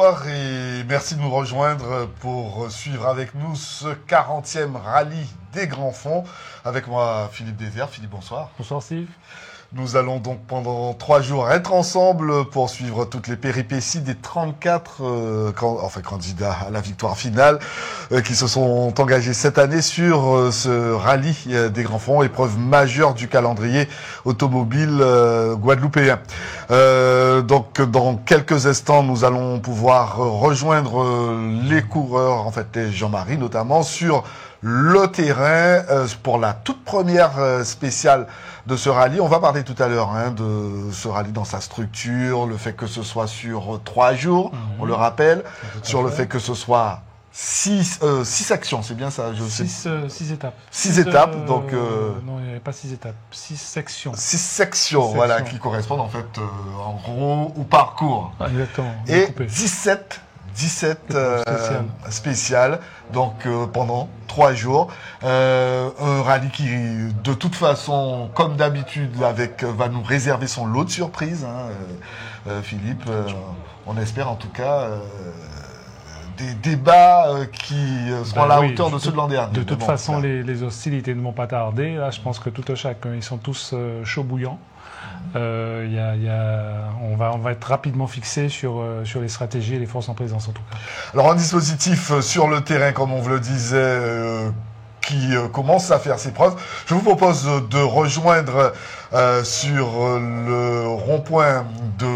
bonsoir et merci de nous rejoindre pour suivre avec nous ce 40e rallye des Grands Fonds. Avec moi, Philippe Désert. Philippe, bonsoir. Bonsoir, Steve. Nous allons donc pendant 3 jours être ensemble pour suivre toutes les péripéties des 34 candidats à la victoire finale qui se sont engagés cette année sur ce rallye des Grands Fonds, épreuve majeure du calendrier automobile guadeloupéen. Donc dans quelques instants, nous allons pouvoir rejoindre les coureurs, en fait et Jean-Marie notamment, sur le terrain pour la toute première spéciale de ce rallye. On va parler tout à l'heure de ce rallye dans sa structure, le fait que ce soit sur 3 jours, on le rappelle, sur le fait que ce soit 6 sections, c'est bien ça? 6 étapes. 6 étapes, donc... Non, il n'y avait pas 6 étapes, 6 sections. 6 sections, voilà, qui correspondent en fait, en gros, au parcours. Ah, exactement. Et 17 spéciales, donc pendant 3 jours. Un rallye qui, de toute façon, comme d'habitude, va nous réserver son lot de surprises. Philippe, on espère en tout cas des débats qui seront à la hauteur de ceux de l'an dernier. De toute façon, les hostilités ne vont pas tarder. Là, je pense que tout à chacun, ils sont tous chauds bouillants. On va être rapidement fixé sur les stratégies et les forces en présence en tout cas. Alors un dispositif sur le terrain, comme on vous le disait, qui commence à faire ses preuves. Je vous propose de rejoindre sur le rond-point de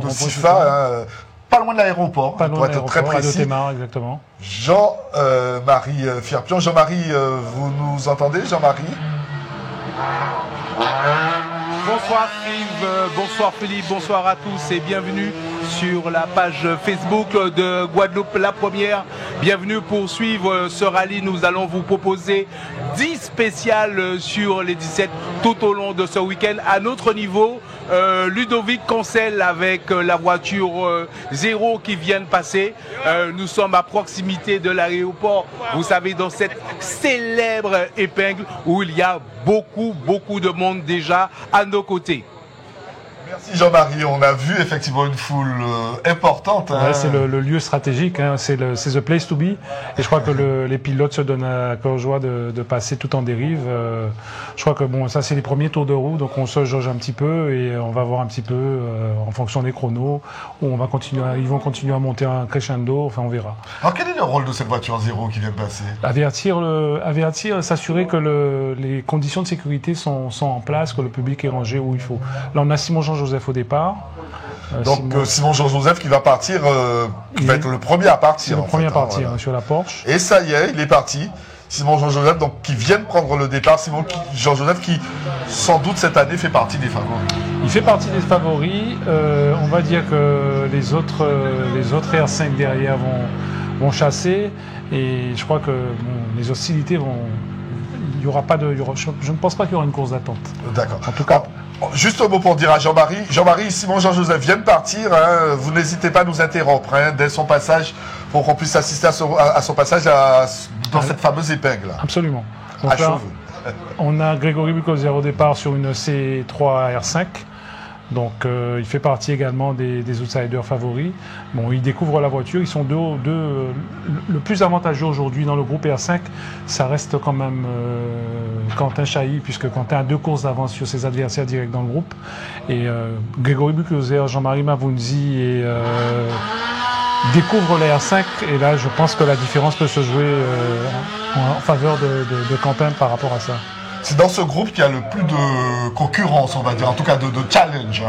Sifa, pas loin de l'aéroport, pour être très précis. Dotémar, exactement. Jean-Marie Fierpion. Jean-Marie, vous nous entendez, Jean-Marie? Bonsoir Steve, bonsoir Philippe, bonsoir à tous et bienvenue sur la page Facebook de Guadeloupe La Première. Bienvenue pour suivre ce rallye. Nous allons vous proposer 10 spéciales sur les 17 tout au long de ce week-end. À notre niveau, Ludovic Concel avec la voiture 0 qui vient de passer. Nous sommes à proximité de l'aéroport, vous savez, dans cette célèbre épingle où il y a beaucoup de monde déjà à nos côtés. Merci Jean-Marie, on a vu effectivement une foule importante. Ouais, c'est le lieu stratégique, c'est the place to be. Et je crois que les pilotes se donnent à cœur joie de passer tout en dérive. Je crois que ça c'est les premiers tours de roue, donc on se jauge un petit peu et on va voir un petit peu en fonction des chronos où ils vont continuer à monter un crescendo, enfin on verra. Alors quel est le rôle de cette voiture 0 qui vient de passer? Avertir, s'assurer que les conditions de sécurité sont en place, que le public est rangé où il faut. Là on a Simon Jean-Joseph au départ. Donc Simon Jean-Joseph qui va partir, qui va être le premier à partir. C'est le premier à partir sur la Porsche. Et ça y est, il est parti. Simon Jean-Joseph, donc qui vient de prendre le départ. Simon Jean-Joseph qui, sans doute cette année, fait partie des favoris. Il fait partie des favoris. On va dire que les autres R5 derrière vont chasser. Et je crois que les hostilités vont... Je ne pense pas qu'il y aura une course d'attente. D'accord. En tout cas... Juste un mot pour dire à Jean-Marie. Jean-Marie, Simon Jean-Joseph vient de partir. Vous n'hésitez pas à nous interrompre dès son passage pour qu'on puisse assister à son passage dans cette fameuse épingle. Absolument. Donc là, on a Grégory Bucoser au départ sur une C3 R5. Donc il fait partie également des outsiders favoris. Bon, il découvre la voiture, ils sont deux. Le plus avantageux aujourd'hui dans le groupe R5, ça reste quand même Quentin Chailly, puisque Quentin a 2 courses d'avance sur ses adversaires directs dans le groupe. Et Grégory Bucoser, Jean-Marie Mavounzi découvre la R5. Et là, je pense que la différence peut se jouer en faveur de Quentin par rapport à ça. C'est dans ce groupe qu'il y a le plus de concurrence, on va dire, en tout cas de challenge.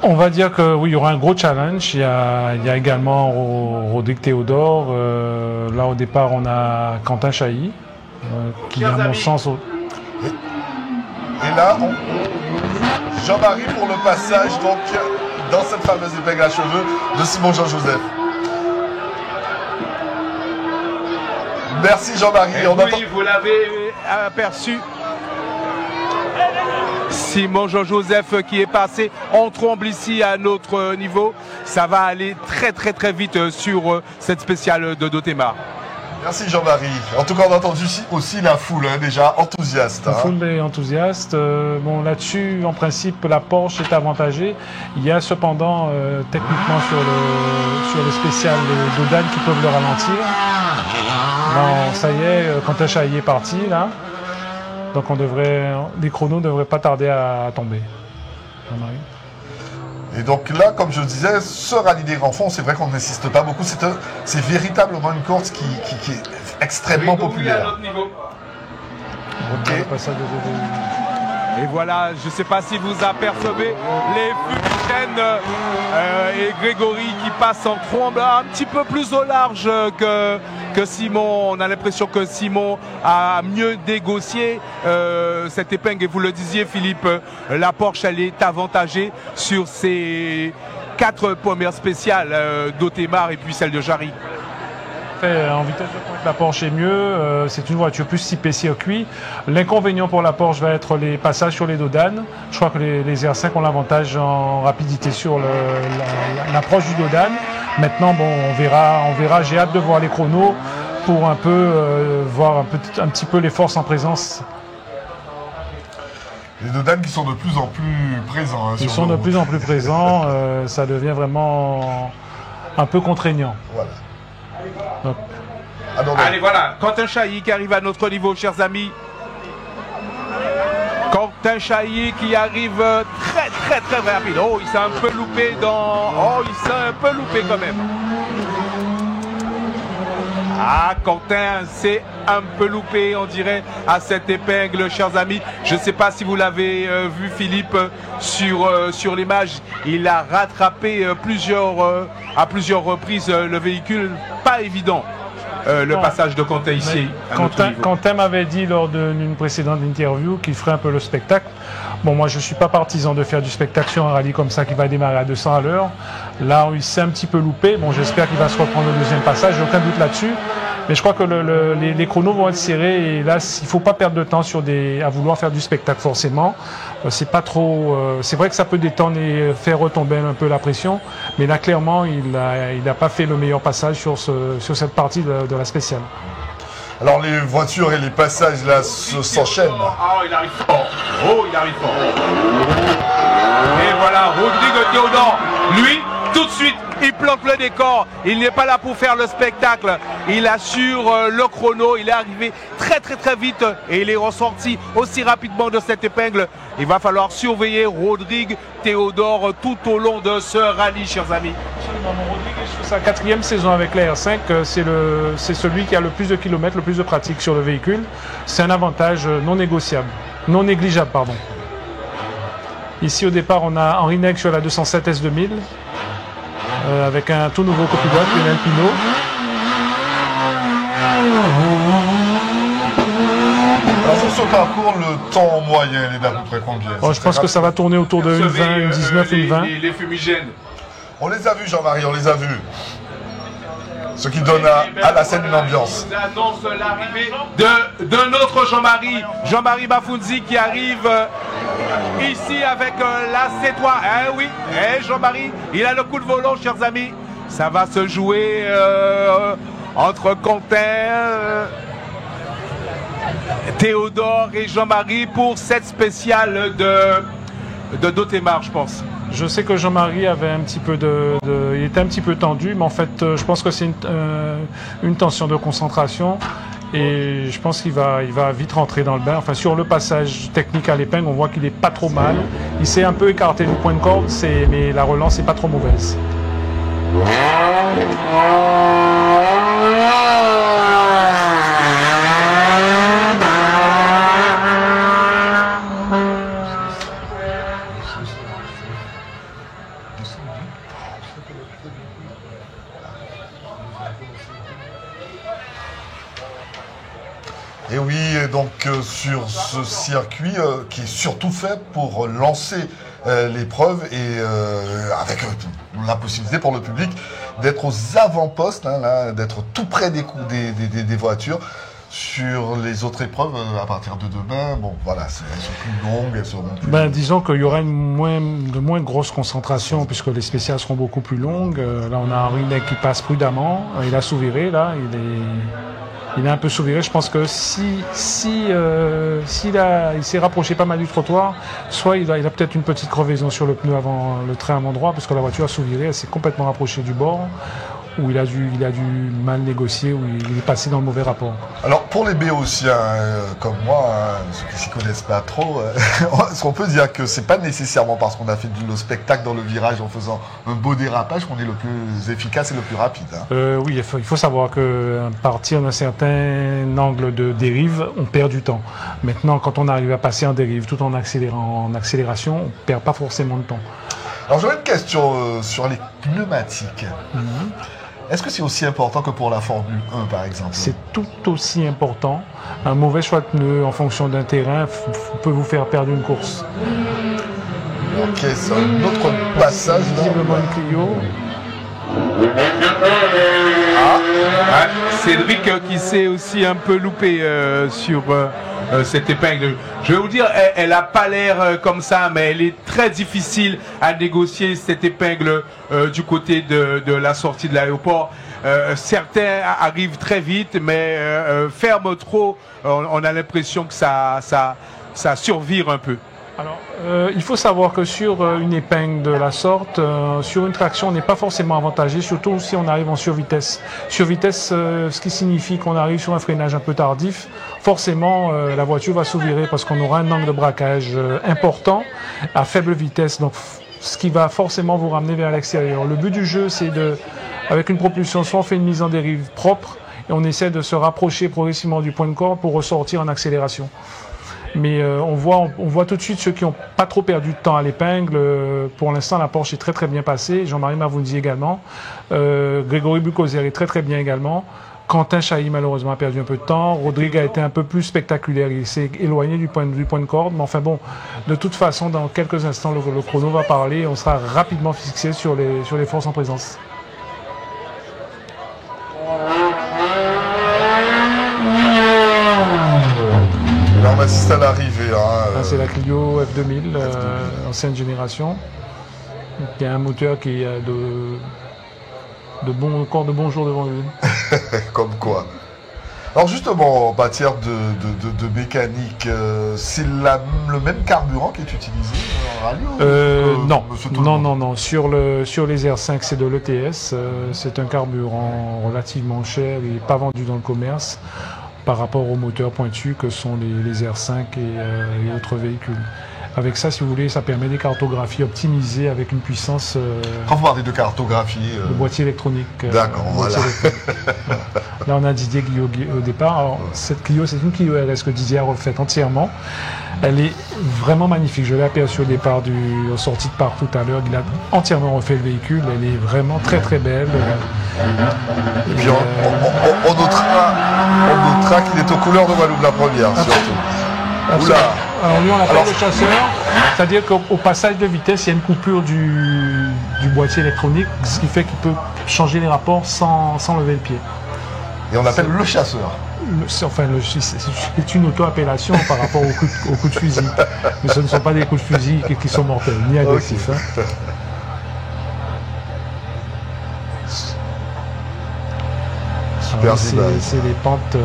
On va dire que oui, il y aura un gros challenge. Il y a également Rodrigue Théodore. Là, au départ, on a Quentin Chailly, qui, à mon sens... Et là, Jean-Marie pour le passage, donc, dans cette fameuse épingle à cheveux de Simon Jean-Joseph. Merci Jean-Marie. Oui, vous l'avez aperçu. Simon Jean-Joseph qui est passé, on tremble ici à notre niveau. Ça va aller très vite sur cette spéciale de Dotémar. Merci Jean-Marie. En tout cas, on a entendu aussi la foule, déjà enthousiaste. La foule est enthousiaste. Bon, là-dessus, en principe, la Porsche est avantagée. Il y a cependant, techniquement, sur le spécial, les Dodan qui peuvent le ralentir. Bon, ça y est, Quentin Chailly est parti, là. Donc, les chronos ne devraient pas tarder à tomber. Jean-Marie. Et donc là, comme je disais, ce rallye des grands fonds, c'est vrai qu'on n'insiste pas beaucoup. C'est véritablement une course qui est extrêmement populaire. Ok. Et voilà, je ne sais pas si vous apercevez les fumigènes et Grégory qui passe en trombe un petit peu plus au large que Simon. On a l'impression que Simon a mieux négocié cette épingle. Et vous le disiez, Philippe, la Porsche, elle est avantagée sur ses 4 premières spéciales d'Othémar et puis celle de Jarry. En vitesse de pointe, la Porsche est mieux. C'est une voiture plus typée circuit. L'inconvénient pour la Porsche va être les passages sur les Dodan. Je crois que les R5 ont l'avantage en rapidité sur l'approche du Dodan. Maintenant, bon, on verra. J'ai hâte de voir les chronos pour un peu voir un petit peu les forces en présence. Les Dodan qui sont de plus en plus présents. Ils sont de plus en plus présents. Ça devient vraiment un peu contraignant. Voilà. Allez, voilà, Quentin Chailly qui arrive à notre niveau, chers amis. Quentin Chailly qui arrive très rapide. Oh, il s'est un peu loupé quand même. Ah, Quentin s'est un peu loupé, on dirait, à cette épingle, chers amis. Je ne sais pas si vous l'avez vu, Philippe, sur l'image. Il a rattrapé à plusieurs reprises le véhicule. Pas évident, le passage de Quentin ici. Quentin m'avait dit lors d'une précédente interview qu'il ferait un peu le spectacle. Bon, moi, je ne suis pas partisan de faire du spectacle sur un rallye comme ça qui va démarrer à 200 à l'heure. Là, il s'est un petit peu loupé. Bon, j'espère qu'il va se reprendre au deuxième passage. J'ai aucun doute là-dessus. Mais je crois que les chronos vont être serrés. Et là, il ne faut pas perdre de temps à vouloir faire du spectacle forcément. C'est pas trop. C'est vrai que ça peut détendre et faire retomber un peu la pression. Mais là, clairement, il n'a pas fait le meilleur passage sur cette partie de la spéciale. Alors les voitures et les passages là s'enchaînent. Oh, il arrive fort. Et voilà, Rodrigue Théodore, lui, tout de suite, il plante le décor. Il n'est pas là pour faire le spectacle. Il assure le chrono. Il est arrivé très vite et il est ressorti aussi rapidement de cette épingle. Il va falloir surveiller Rodrigue Théodore tout au long de ce rallye, chers amis. Sur sa 4e saison avec la R5, c'est celui qui a le plus de kilomètres, le plus de pratique sur le véhicule. C'est un avantage non négligeable. Ici au départ, on a Henri Nègre sur la 207 S2000 avec un tout nouveau copilote, Lionel Pinot. Alors sur ce parcours, le temps moyen est d'à peu près combien? Je pense que ça va tourner autour de 1,20, 1,19, 1,20. Les fumigènes. On les a vus, Jean-Marie, on les a vus. Ce qui donne à la scène une ambiance. On annonce l'arrivée d'un autre Jean-Marie Bafounzi qui arrive ici avec la C3. Oui, Jean-Marie, il a le coup de volant, chers amis. Ça va se jouer entre Quentin, Théodore et Jean-Marie pour cette spéciale de Dothémar, je pense. Je sais que Jean-Marie avait un petit peu il était un petit peu tendu, mais en fait, je pense que c'est une tension de concentration. Et je pense qu'il va vite rentrer dans le bain. Enfin, sur le passage technique à l'épingle, on voit qu'il n'est pas trop mal. Il s'est un peu écarté du point de corde, mais la relance n'est pas trop mauvaise. Et oui, donc sur ce circuit qui est surtout fait pour lancer l'épreuve et avec la possibilité pour le public d'être aux avant-postes, d'être tout près des voitures. Sur les autres épreuves, à partir de demain, bon, voilà, elles sont plus longues, elles seront plus... Disons qu'il y aura de moins grosse concentration, puisque les spéciales seront beaucoup plus longues. Là, on a Henri Neg qui passe prudemment. Il a souviré, là. Il est un peu souviré. Je pense que s'il s'est rapproché pas mal du trottoir, soit il a peut-être une petite crevaison sur le pneu avant le train avant droit, parce que la voiture a souviré, elle s'est complètement rapprochée du bord, où il a dû mal négocier, où il est passé dans le mauvais rapport. Alors pour les béotiens comme moi, ceux qui s'y connaissent pas trop, est-ce qu'on peut dire que c'est pas nécessairement parce qu'on a fait le spectacle dans le virage en faisant un beau dérapage qu'on est le plus efficace et le plus rapide, Oui, il faut savoir qu'à partir d'un certain angle de dérive, on perd du temps. Maintenant, quand on arrive à passer en dérive tout en accélérant en accélération, on perd pas forcément de temps. Alors j'aurais une question sur les pneumatiques. Est-ce que c'est aussi important que pour la Formule 1, par exemple? C'est tout aussi important. Un mauvais choix de pneus en fonction d'un terrain peut vous faire perdre une course. Ok, c'est un autre passage. Visiblement une Clio. Cédric qui s'est aussi un peu loupé sur cette épingle. Je vais vous dire, elle n'a pas l'air comme ça, mais elle est très difficile à négocier, cette épingle du côté de la sortie de l'aéroport. Certains arrivent très vite, mais ferment trop. On a l'impression que ça survire un peu. Alors, il faut savoir que sur une épingle de la sorte, sur une traction, on n'est pas forcément avantagé, surtout si on arrive en survitesse. Survitesse, ce qui signifie qu'on arrive sur un freinage un peu tardif, forcément la voiture va s'ouvrir parce qu'on aura un angle de braquage important à faible vitesse, donc ce qui va forcément vous ramener vers l'extérieur. Le but du jeu, c'est avec une propulsion, soit on fait une mise en dérive propre et on essaie de se rapprocher progressivement du point de corde pour ressortir en accélération. Mais on voit tout de suite ceux qui n'ont pas trop perdu de temps à l'épingle. Pour l'instant, la Porsche est très très bien passée. Jean-Marie Mavunzi également. Grégory Bucoser est très très bien également. Quentin Chailly malheureusement a perdu un peu de temps. Rodrigue a été un peu plus spectaculaire. Il s'est éloigné du point de corde. Mais enfin bon, de toute façon, dans quelques instants, le chrono va parler. On sera rapidement fixé sur les forces en présence. Là, on assiste à l'arrivée. C'est la Clio F2000, ancienne génération. Il y a un moteur qui a encore de bons jours devant lui. Comme quoi. Alors justement, en matière de mécanique, c'est le même carburant qui est utilisé en rallye Non. Sur les R5, c'est de l'ETS. C'est un carburant relativement cher. Il n'est pas vendu dans le commerce par rapport aux moteurs pointus que sont les R5 et autres véhicules. Avec ça, si vous voulez, ça permet des cartographies optimisées avec une puissance... Quand vous parlez de cartographie... Le boîtier électronique. D'accord, voilà. Voilà. Là, on a Didier Clio au départ. Alors, cette Clio, c'est une Clio RS que Didier a refaite entièrement. Elle est vraiment magnifique. Je l'ai aperçue au départ au sortie de part tout à l'heure. Il a entièrement refait le véhicule. Elle est vraiment très très belle. Et puis on notera qu'il est aux couleurs de Guadeloupe la première, surtout. Oula. Alors lui on l'appelle le chasseur, c'est-à-dire qu'au passage de vitesse, il y a une coupure du boîtier électronique, ce qui fait qu'il peut changer les rapports sans lever le pied. Et on l'appelle le chasseur. C'est une auto-appellation par rapport aux coups de fusil. Mais ce ne sont pas des coups de fusil qui sont mortels, ni agressifs. Okay. C'est des pentes...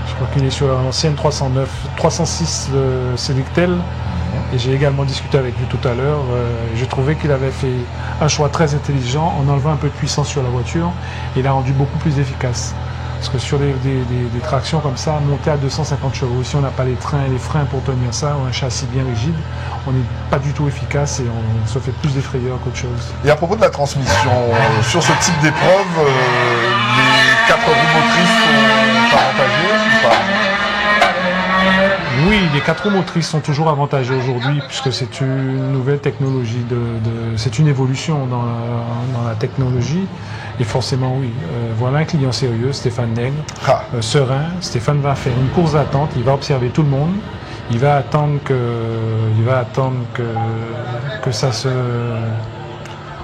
Je crois qu'il est sur l'ancienne 306 Selectel. Et j'ai également discuté avec lui tout à l'heure. J'ai trouvé qu'il avait fait un choix très intelligent en enlevant un peu de puissance sur la voiture. Et l'a rendu beaucoup plus efficace. Parce que sur des tractions comme ça, monter à 250 chevaux, si on n'a pas les freins pour tenir ça, ou un châssis bien rigide, on n'est pas du tout efficace et on se fait plus d'effrayeur qu'autre chose. Et à propos de la transmission, sur ce type d'épreuve, les 4 roues motrices sont avantagées ou pas? Oui, les 4 roues motrices sont toujours avantagées aujourd'hui puisque c'est une nouvelle technologie, c'est une évolution dans la technologie. Et forcément, oui. Voilà un client sérieux, Stéphane Nègre, serein. Stéphane va faire une course d'attente, il va observer tout le monde. Il va attendre que ça se...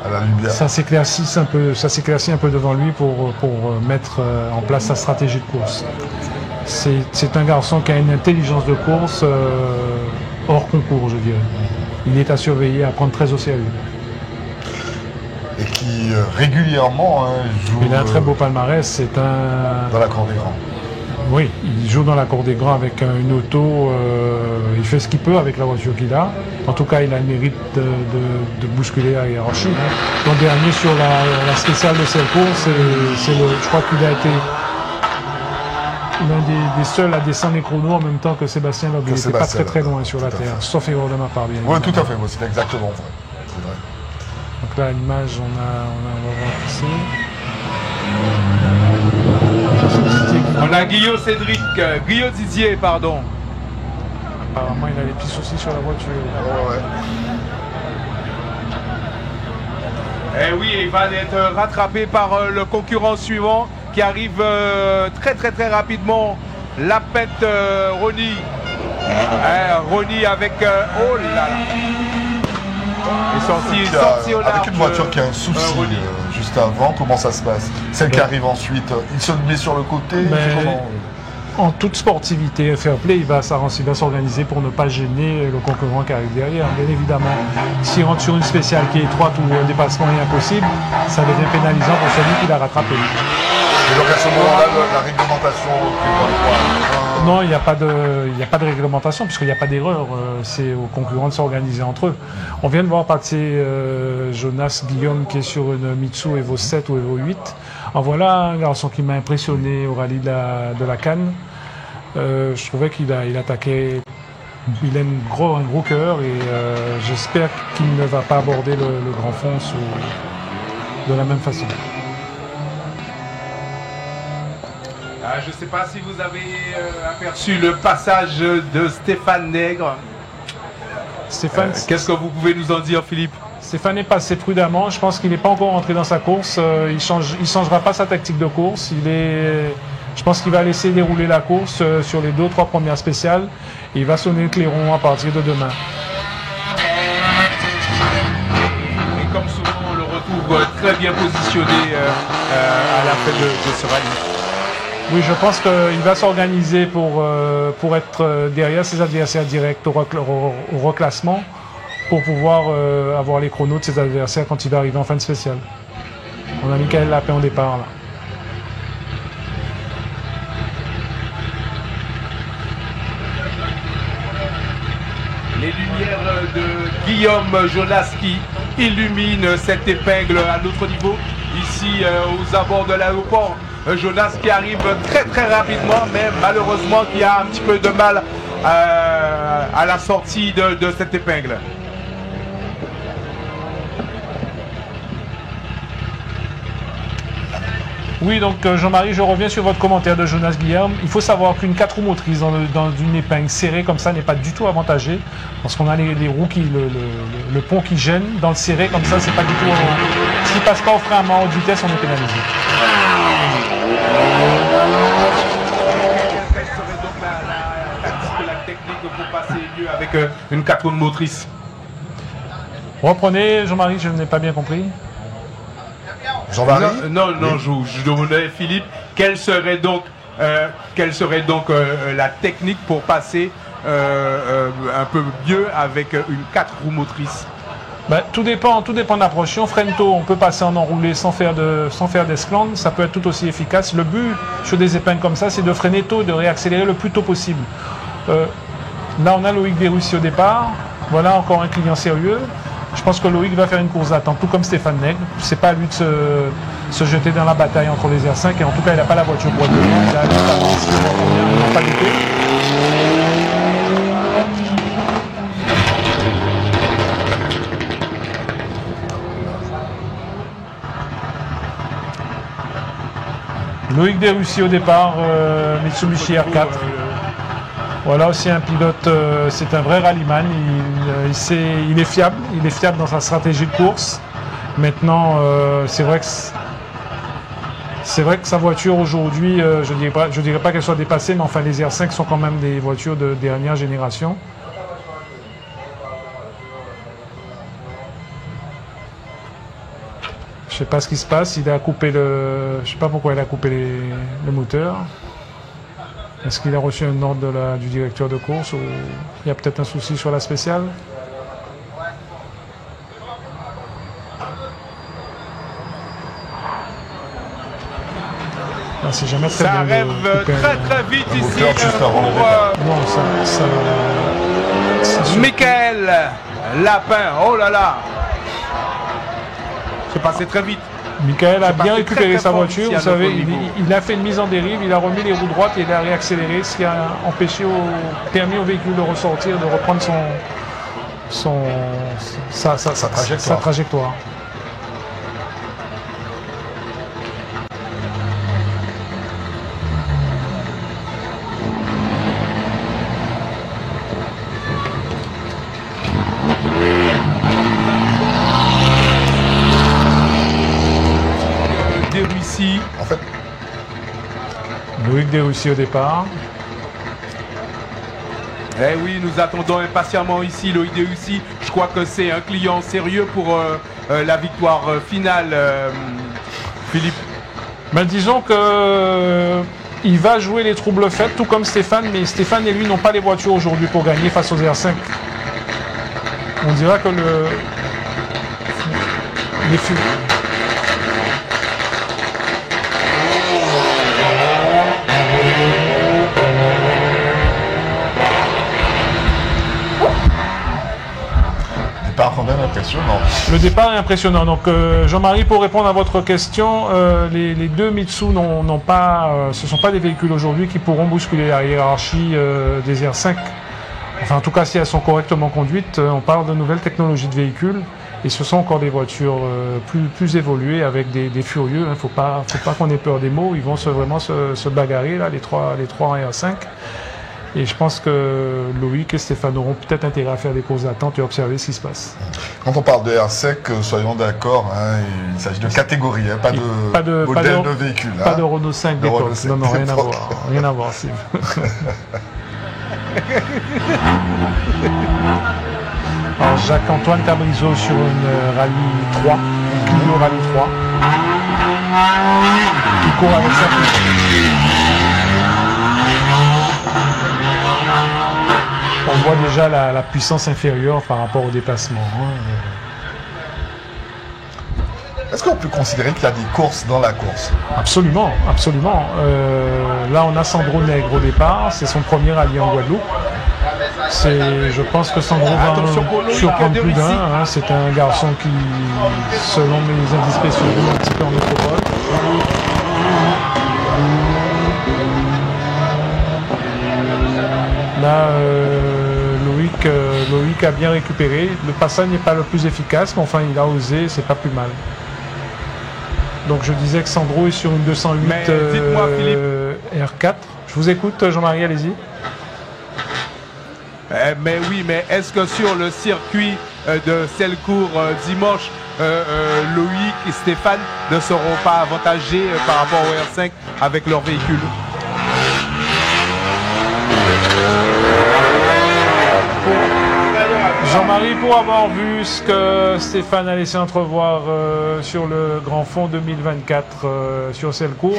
à la lumière. Ça s'éclaircit un peu devant lui pour mettre en place sa stratégie de course. C'est un garçon qui a une intelligence de course hors concours, je dirais. Il est à surveiller, à prendre très au sérieux. Et qui régulièrement joue. Il a un très beau palmarès. Dans la cour des grands. Oui, il joue dans la cour des grands avec une auto. Il fait ce qu'il peut avec la voiture qu'il a. En tout cas, il a le mérite de bousculer la hiérarchie. L'an dernier, sur la spéciale de cette course, je crois qu'il a été l'un des seuls à descendre les chronos en même temps que Sébastien Loeb. Il n'était pas très loin sur la terre, sauf erreur de ma part, bien évidemment. Oui, tout à fait, c'est exactement vrai. C'est vrai. Donc là, à l'image, on va voir ici. On a Guillaume Cédric, Guillaume Didier, pardon. Apparemment, il a des petits soucis sur la voiture. Ouais. Eh oui, il va être rattrapé par le concurrent suivant qui arrive très rapidement. La pète Ronny. Ronny avec... oh là là. Il est sorti au large. Avec une voiture qui a un souci juste avant, comment ça se passe? Celle qui arrive ensuite, il se met sur le côté. En toute sportivité, fair play, il va s'organiser pour ne pas gêner le concurrent qui arrive derrière. Bien évidemment, s'il rentre sur une spéciale qui est étroite où un dépassement est impossible, ça devient pénalisant pour celui qui l'a rattrapé. Et donc à ce moment-là, la réglementation non, il n'y a pas de réglementation puisqu'il n'y a pas d'erreur. C'est aux concurrents de s'organiser entre eux. On vient de voir passer Jonas Guillaume qui est sur une Mitsu Evo 7 ou Evo 8. En voilà un garçon qui m'a impressionné au rallye de la Cannes. Je trouvais qu'il attaquait. Il a un gros cœur et j'espère qu'il ne va pas aborder le grand fond de la même façon. Je ne sais pas si vous avez aperçu le passage de Stéphane Nègre. Stéphane, qu'est-ce que vous pouvez nous en dire, Philippe? Stéphane est passé prudemment. Je pense qu'il n'est pas encore rentré dans sa course. Il changera pas sa tactique de course. Je pense qu'il va laisser dérouler la course sur les 2 ou 3 premières spéciales. Et il va sonner le clairon à partir de demain. Et comme souvent, on le retrouve très bien positionné à la fin de ce rallye. Oui, je pense qu'il va s'organiser pour être derrière ses adversaires directs au reclassement pour pouvoir avoir les chronos de ses adversaires quand il va arriver en fin de spéciale. On a Michael Lapin au départ là. Les lumières de Guillaume Jonas qui illuminent cette épingle à notre niveau, ici aux abords de l'aéroport. Jonas qui arrive très rapidement, mais malheureusement qui a un petit peu de mal à la sortie de cette épingle. Oui, donc Jean-Marie, je reviens sur votre commentaire de Jonas Guillaume. Il faut savoir qu'une 4 roues motrices dans une épingle serrée comme ça n'est pas du tout avantagée, parce qu'on a les roues le pont qui gêne. Dans le serré comme ça, c'est pas du tout. S'il passe pas au frein à main haute vitesse, on est pénalisé. Quelle serait donc la technique pour passer mieux avec une 4 roues motrice? Reprenez, Jean-Marie, je n'ai pas bien compris. Jean-Marie? Non, je demandais Philippe, quelle serait donc la technique pour passer un peu mieux avec une 4 roues motrices? Tout dépend de l'approche. Si on freine tôt, on peut passer en enroulé sans faire d'esclandre. Ça peut être tout aussi efficace. Le but sur des épingles comme ça, c'est de freiner tôt et de réaccélérer le plus tôt possible. Là, on a Loïc Desrussiers au départ. Voilà encore un client sérieux. Je pense que Loïc va faire une course d'attente, tout comme Stéphane Nègre. C'est pas à lui de se jeter dans la bataille entre les R5. Et en tout cas, il n'a pas la voiture pour être devant. Il a il n'a pas lutté. Loïc Desrussiers au départ, Mitsubishi R4. Voilà aussi un pilote, c'est un vrai rallyman, il est fiable dans sa stratégie de course. Maintenant, c'est vrai que sa voiture aujourd'hui, je dirais pas qu'elle soit dépassée, mais enfin les R5 sont quand même des voitures de dernière génération. Je sais pas ce qui se passe. Il a coupé le. Je sais pas pourquoi il a coupé le moteur. Est-ce qu'il a reçu un ordre du directeur de course ou il y a peut-être un souci sur la spéciale? Ah, c'est jamais très ça bien rêve très vite ici non, Michael Lapin. Oh là là, c'est passé très vite. Michael a bien récupéré sa voiture, vous savez, il il a fait une mise en dérive, il a remis les roues droites et il a réaccéléré, ce qui a permis au véhicule de ressortir, de reprendre sa trajectoire. En fait, Loïc Desrussiers au départ. Eh oui, nous attendons impatiemment ici Loïc Desrussiers. Je crois que c'est un client sérieux pour la victoire finale, Philippe. Ben, disons que il va jouer les troubles faits, tout comme Stéphane, mais Stéphane et lui n'ont pas les voitures aujourd'hui pour gagner face aux R5. On dira que les fûts. Quand même impressionnant. Le départ est impressionnant. Donc Jean-Marie, pour répondre à votre question, les deux Mitsu n'ont pas, ce ne sont pas des véhicules aujourd'hui qui pourront bousculer la hiérarchie des R5. Enfin, en tout cas, si elles sont correctement conduites, on parle de nouvelles technologies de véhicules et ce sont encore des voitures plus évoluées avec des furieux. Il ne faut pas qu'on ait peur des mots. Ils vont vraiment se bagarrer là, les trois en R5. Et je pense que Loïc et Stéphane auront peut-être intérêt à faire des courses d'attente et observer ce qui se passe. Quand on parle de R5, soyons d'accord, hein, il s'agit de catégorie, hein, pas de modèle de véhicule. Pas de Renault 5 d'époque, non, rien à voir. Rien à voir, Steve. Alors Jacques-Antoine Cabrizo sur une Rallye 3, une Clio Rallye 3, qui court avec sa piste. On voit déjà la puissance inférieure par rapport au déplacement. Est-ce qu'on peut considérer qu'il y a des courses dans la course? Absolument, absolument. Là, on a Sandro Nègre au départ. C'est son premier rallye en Guadeloupe. Je pense que Sandro va surprendre plus d'un. C'est un garçon qui, selon mes indices spéciaux, joue un petit peu en métropole. Là, Loïc a bien récupéré. Le passage n'est pas le plus efficace, mais enfin, il a osé, c'est pas plus mal. Donc, je disais que Sandro est sur une 208 dites-moi, Philippe. R4. Je vous écoute, Jean-Marie, allez-y. Mais oui, mais est-ce que sur le circuit de Selcourt dimanche, Loïc et Stéphane ne seront pas avantagés par rapport au R5 avec leur véhicule? Jean-Marie, pour avoir vu ce que Stéphane a laissé entrevoir sur le Grand Fond 2024 sur Selcourt,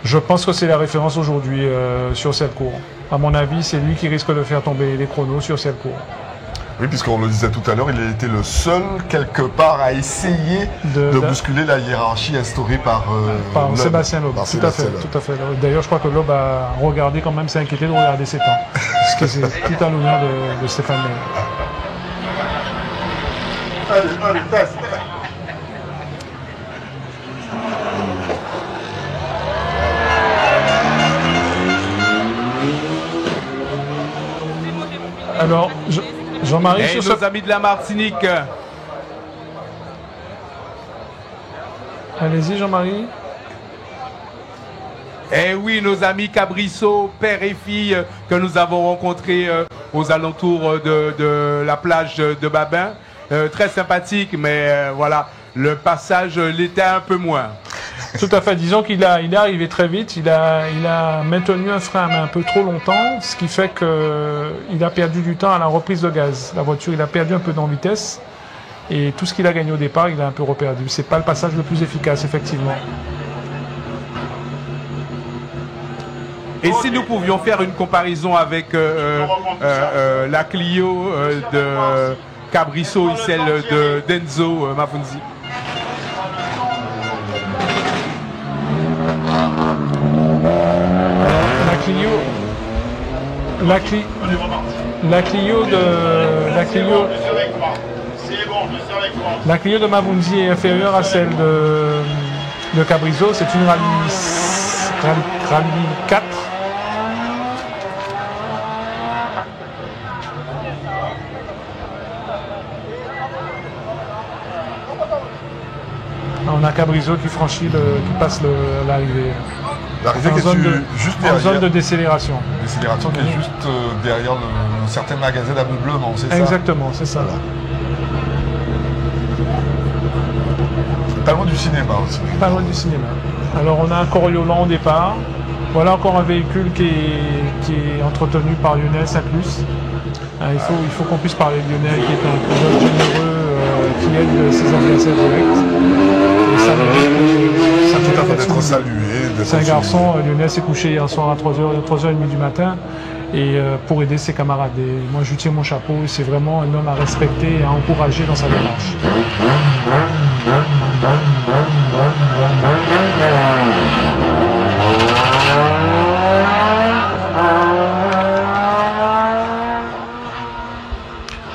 je pense que c'est la référence aujourd'hui sur Selcourt. À mon avis, c'est lui qui risque de faire tomber les chronos sur Selcourt. Oui, puisqu'on le disait tout à l'heure, il a été le seul, quelque part, à essayer de bousculer la hiérarchie instaurée par Sébastien Loeb. Tout à fait. D'ailleurs, je crois que Loeb a regardé quand même, s'est inquiété de regarder ses temps. Ce qui est tout à l'honneur de Stéphane Nègre. Allez, test. Alors, Jean-Marie, et nos amis de la Martinique. Allez-y, Jean-Marie. Eh oui, nos amis Cabrisso, père et fille, que nous avons rencontrés aux alentours de la plage de Babin. Très sympathique, mais voilà, le passage l'était un peu moins. Tout à fait. Disons qu'il est arrivé très vite. Il a maintenu un frein à main un peu trop longtemps, ce qui fait qu'il a perdu du temps à la reprise de gaz. La voiture, il a perdu un peu en vitesse. Et tout ce qu'il a gagné au départ, il a un peu reperdu. C'est pas le passage le plus efficace, effectivement. Et si nous pouvions faire une comparaison avec la Clio de Cabrisso et celle de Denzo Mavunzi. La Clio de Mavunzi est inférieure à celle de Cabrisso. C'est une rallye 4. On a Cabrisso qui franchit, qui passe l'arrivée. L'arrivée qui est juste derrière. En zone de décélération. Décélération qui est juste derrière un certain magasin d'ameublement, c'est ça? Exactement, c'est ça. Voilà. Pas loin du cinéma aussi. Pas loin du cinéma. Alors on a un Coriolan au départ. Voilà encore un véhicule qui est entretenu par Lionel Saint-Plus. Il faut qu'on puisse parler de Lionel qui est un pilote généreux qui aide ses adversaires directs. Et ça mérite d'être salué. C'est un garçon, Lionel s'est couché hier soir à 3h30 du matin et pour aider ses camarades. Et moi je lui tiens mon chapeau, c'est vraiment un homme à respecter et à encourager dans sa démarche.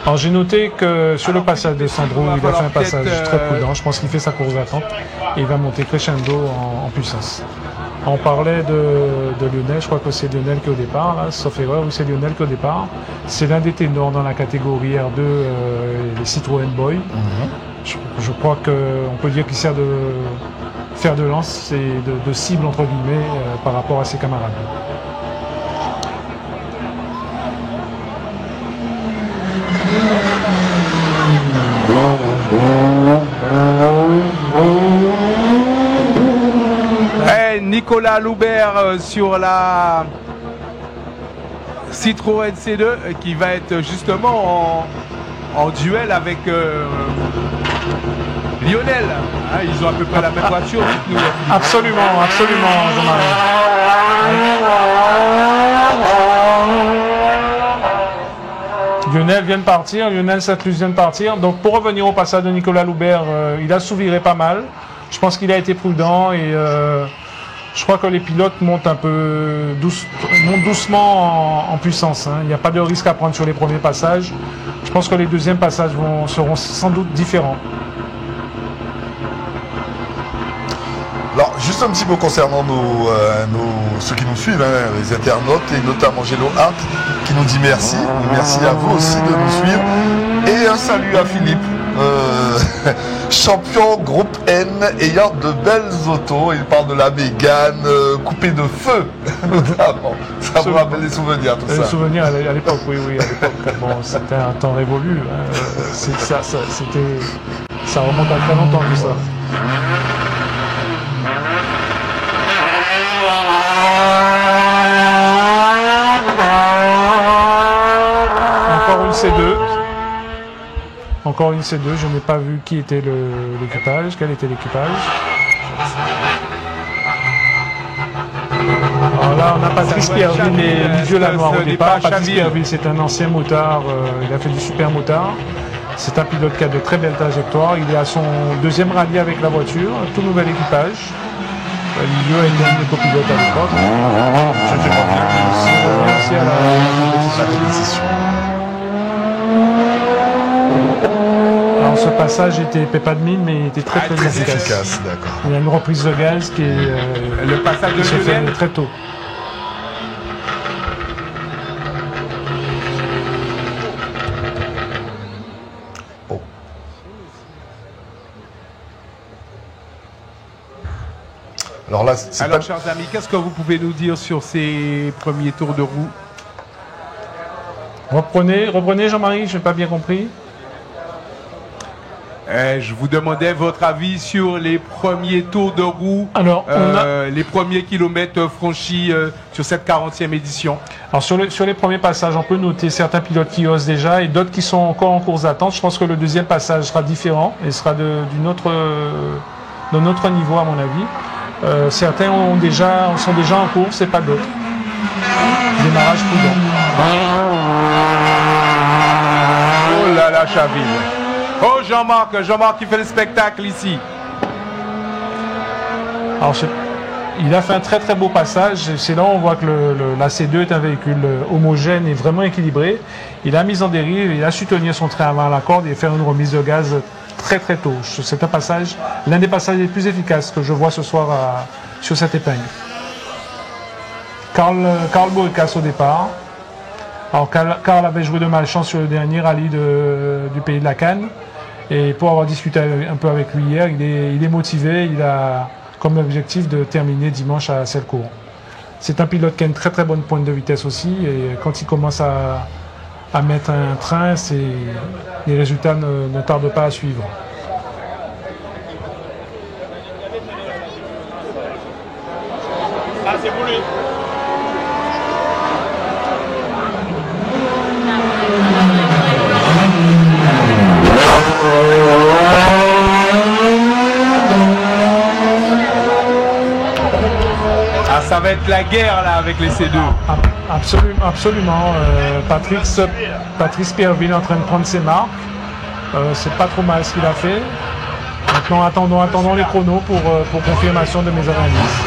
Alors j'ai noté que sur le passage de Sandro, il a fait un passage très prudent. Je pense qu'il fait sa course d'attente et il va monter crescendo en puissance. On parlait de Lionel, je crois que c'est Lionel qui est au départ, là, sauf erreur, ou c'est Lionel qui est au départ. C'est l'un des ténors dans la catégorie R2, les Citroën Boy. Je crois qu'on peut dire qu'il sert de fer de lance et de cible entre guillemets par rapport à ses camarades. Nicolas Loubert sur la Citroën C2 qui va être justement en duel avec Lionel. Ils ont à peu près la même voiture. Absolument, absolument, Jean-Marie. Lionel vient de partir, Lionel Saint-Plus vient de partir. Donc pour revenir au passage de Nicolas Loubert, il a souviré pas mal. Je pense qu'il a été prudent et je crois que les pilotes montent montent doucement en puissance. Il n'y a pas de risque à prendre sur les premiers passages. Je pense que les deuxièmes passages seront sans doute différents. Alors, juste un petit mot concernant ceux qui nous suivent, les internautes, et notamment Gélo Hart, qui nous dit merci. Merci à vous aussi de nous suivre. Et un salut à Philippe, champion groupe N, ayant de belles autos. Il parle de la Mégane coupée de feu, notamment. Ça vous rappelle des souvenirs, tout ça. Des souvenirs à l'époque, oui, à l'époque. Bon, c'était un temps révolu. Ça remonte à très longtemps, tout ça. Encore une C2, je n'ai pas vu qui était l'équipage, quel était l'équipage. Alors là, on a Patrice Pierreville et Livieux Lanoir au départ. Patrice Pierreville, c'est un ancien motard, il a fait du super motard. C'est un pilote qui a de très belles trajectoires. Il est à son deuxième rallye avec la voiture, tout nouvel équipage. Livieux a été un des copilotes à l'époque. C'était pas bien aussi à la compétition. Alors ce passage était pas de mine, mais il était très efficace. D'accord. Il y a une reprise de gaz qui est le passage de se fait très tôt. Bon. Alors là, chers amis, qu'est-ce que vous pouvez nous dire sur ces premiers tours de roue? Reprenez Jean-Marie, je n'ai pas bien compris. Je vous demandais votre avis sur les premiers tours de roue, Alors, les premiers kilomètres franchis sur cette 40e édition. Alors sur les premiers passages, on peut noter certains pilotes qui osent déjà et d'autres qui sont encore en course d'attente. Je pense que le deuxième passage sera différent et sera d'un autre niveau à mon avis. Certains sont déjà en course et pas d'autres. Démarrage prudent. Oh là là, Chaville. Oh Jean-Marc qui fait le spectacle ici. Alors, il a fait un très très beau passage. C'est là où on voit que la C2 est un véhicule homogène et vraiment équilibré. Il a mis en dérive, il a su tenir son train avant la corde et faire une remise de gaz très très tôt. C'est un passage, l'un des passages les plus efficaces que je vois ce soir sur cette épingle. Karl Boekas au départ. Alors Karl avait joué de malchance sur le dernier rallye du pays de la Cannes. Et pour avoir discuté un peu avec lui hier, il est motivé, il a comme objectif de terminer dimanche à Selcourt. C'est un pilote qui a une très très bonne pointe de vitesse aussi, et quand il commence à mettre un train, les résultats ne tardent pas à suivre. Ah, c'est pour lui. Ah, ça va être la guerre là avec les C2. Absolument. Patrice Pierreville est en train de prendre ses marques. C'est pas trop mal ce qu'il a fait. Maintenant, attendons les chronos pour confirmation de mes analyses.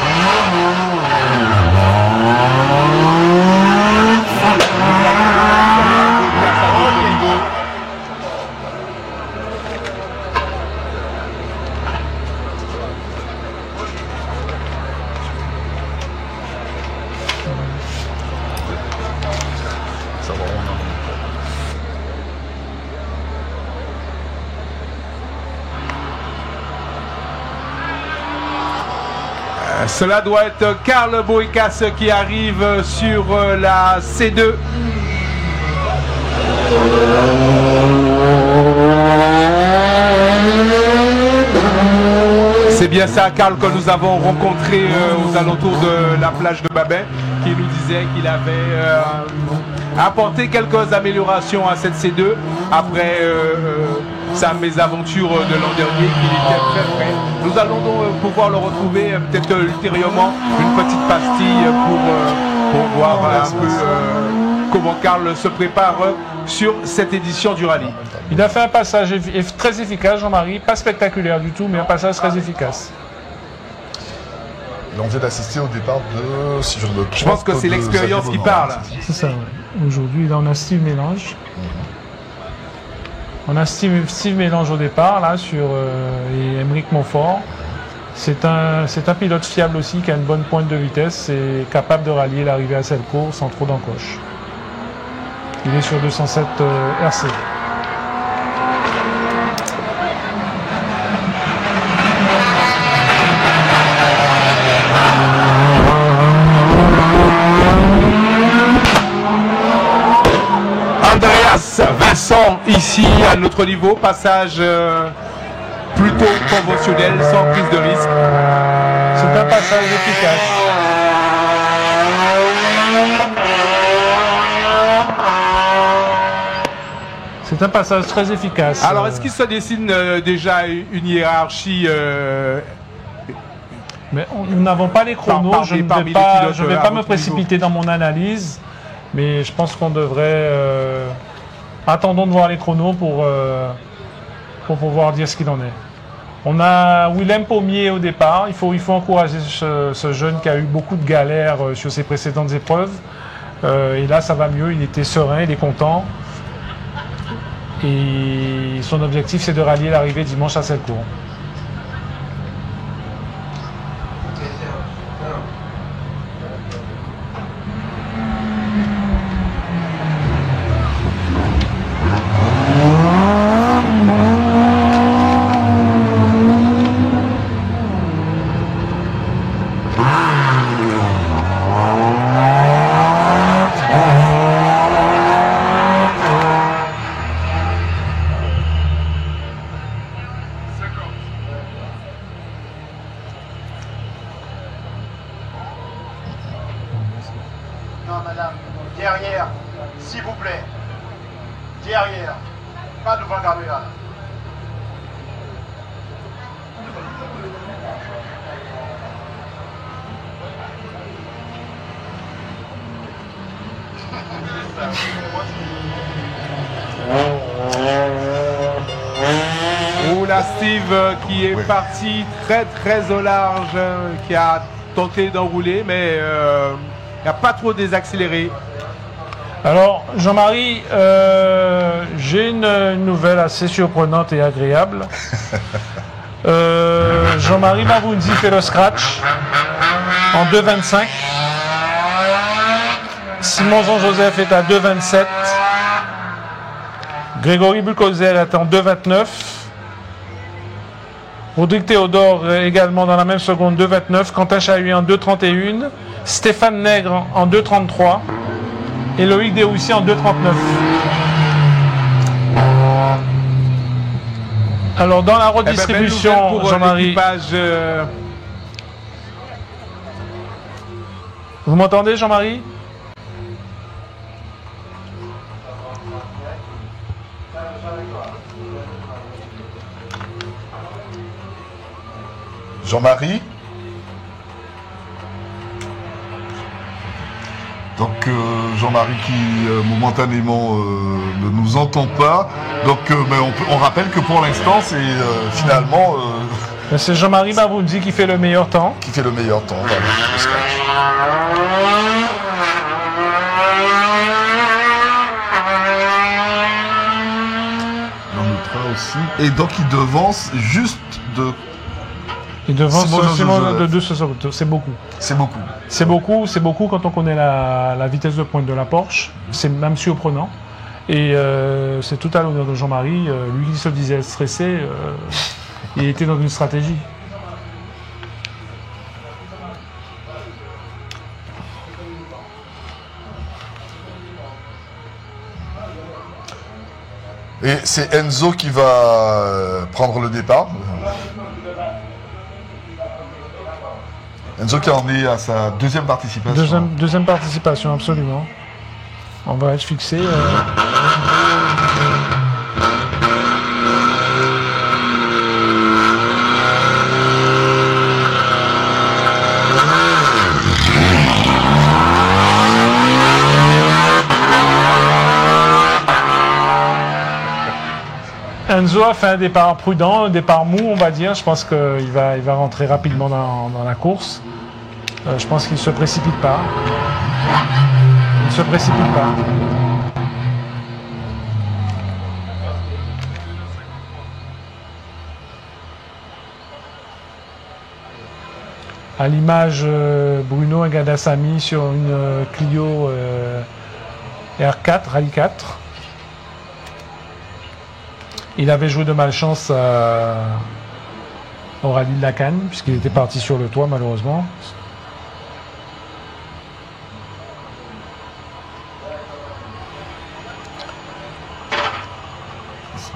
Cela doit être Karl Boekas qui arrive sur la C2. C'est bien ça, Karl, que nous avons rencontré aux alentours de la plage de Babin, qui nous disait qu'il avait apporté quelques améliorations à cette C2 après sa mésaventure de l'an dernier, qu'il était très prêt. Nous allons donc pouvoir le retrouver peut-être ultérieurement, une petite pastille pour voir un peu comment Karl se prépare sur cette édition du rallye. Il a fait un passage très efficace, Jean-Marie, pas spectaculaire du tout, mais un passage très efficace. On vient d'assister au départ de... Si je ne me trompe, je pense que c'est l'expérience qui parle. C'est ça, ouais. Aujourd'hui, là, on a Steve Mélange. On a Steve Mélange au départ, là, et Émeric Montfort. C'est un pilote fiable aussi, qui a une bonne pointe de vitesse et capable de rallier l'arrivée à Selcourt sans trop d'encoche. Il est sur 207 RC. Vincent ici à notre niveau, passage plutôt conventionnel, sans prise de risque. C'est un passage efficace. C'est un passage très efficace. Alors est-ce qu'il se dessine déjà une hiérarchie mais nous n'avons pas les chronos, je ne vais pas me précipiter dans mon analyse, mais je pense qu'on devrait... attendons de voir les chronos pour pouvoir dire ce qu'il en est. On a Willem Pommier au départ. Il faut encourager ce jeune qui a eu beaucoup de galères sur ses précédentes épreuves. Et là, ça va mieux. Il était serein, il est content. Et son objectif, c'est de rallier l'arrivée dimanche à Selcourt. Non, madame. Derrière, s'il vous plaît. Derrière. Pas devant la caméra. Oula, Steve qui est parti très au large, qui a tenté d'enrouler, mais il n'a pas trop désaccéléré. Alors, Jean-Marie, j'ai une nouvelle assez surprenante et agréable. Jean-Marie Mavounzi fait le scratch en 2,25. Simon Jean-Joseph est à 2,27. Grégory Bullcozer est en 2,29. Rodrigue Théodore également dans la même seconde, 2,29. Quentin Chahuy en 2,31. Stéphane Nègre en 2,33. Et Loïc Desroussiers en 2,39. Alors dans la redistribution, Jean-Marie, vous m'entendez, Jean-Marie? Jean-Marie? Donc Jean-Marie qui momentanément ne nous entend pas. Donc mais on rappelle que pour l'instant c'est finalement... c'est Jean-Marie Mavounzi qui fait le meilleur temps. Qui fait le meilleur temps, voilà, le scratch. On notera aussi. Et donc il devance juste de... Il devance Simon de 2 secondes. C'est beaucoup. C'est beaucoup. C'est beaucoup quand on connaît la vitesse de pointe de la Porsche. C'est même surprenant. Et c'est tout à l'honneur de Jean-Marie. Lui qui se disait stressé, il était dans une stratégie. Et c'est Enzo qui va prendre le départ. Enzo qui en est à sa deuxième participation. Deuxième participation, absolument. On va être fixé. Enzo a fait un départ prudent, un départ mou, on va dire. Je pense qu'il va rentrer rapidement dans la course. Je pense qu'il ne se précipite pas. Il ne se précipite pas. À l'image, Bruno Ngadassami sur une Clio R4, Rallye 4. Il avait joué de malchance au rallye de la Cannes, puisqu'il était parti sur le toit, malheureusement.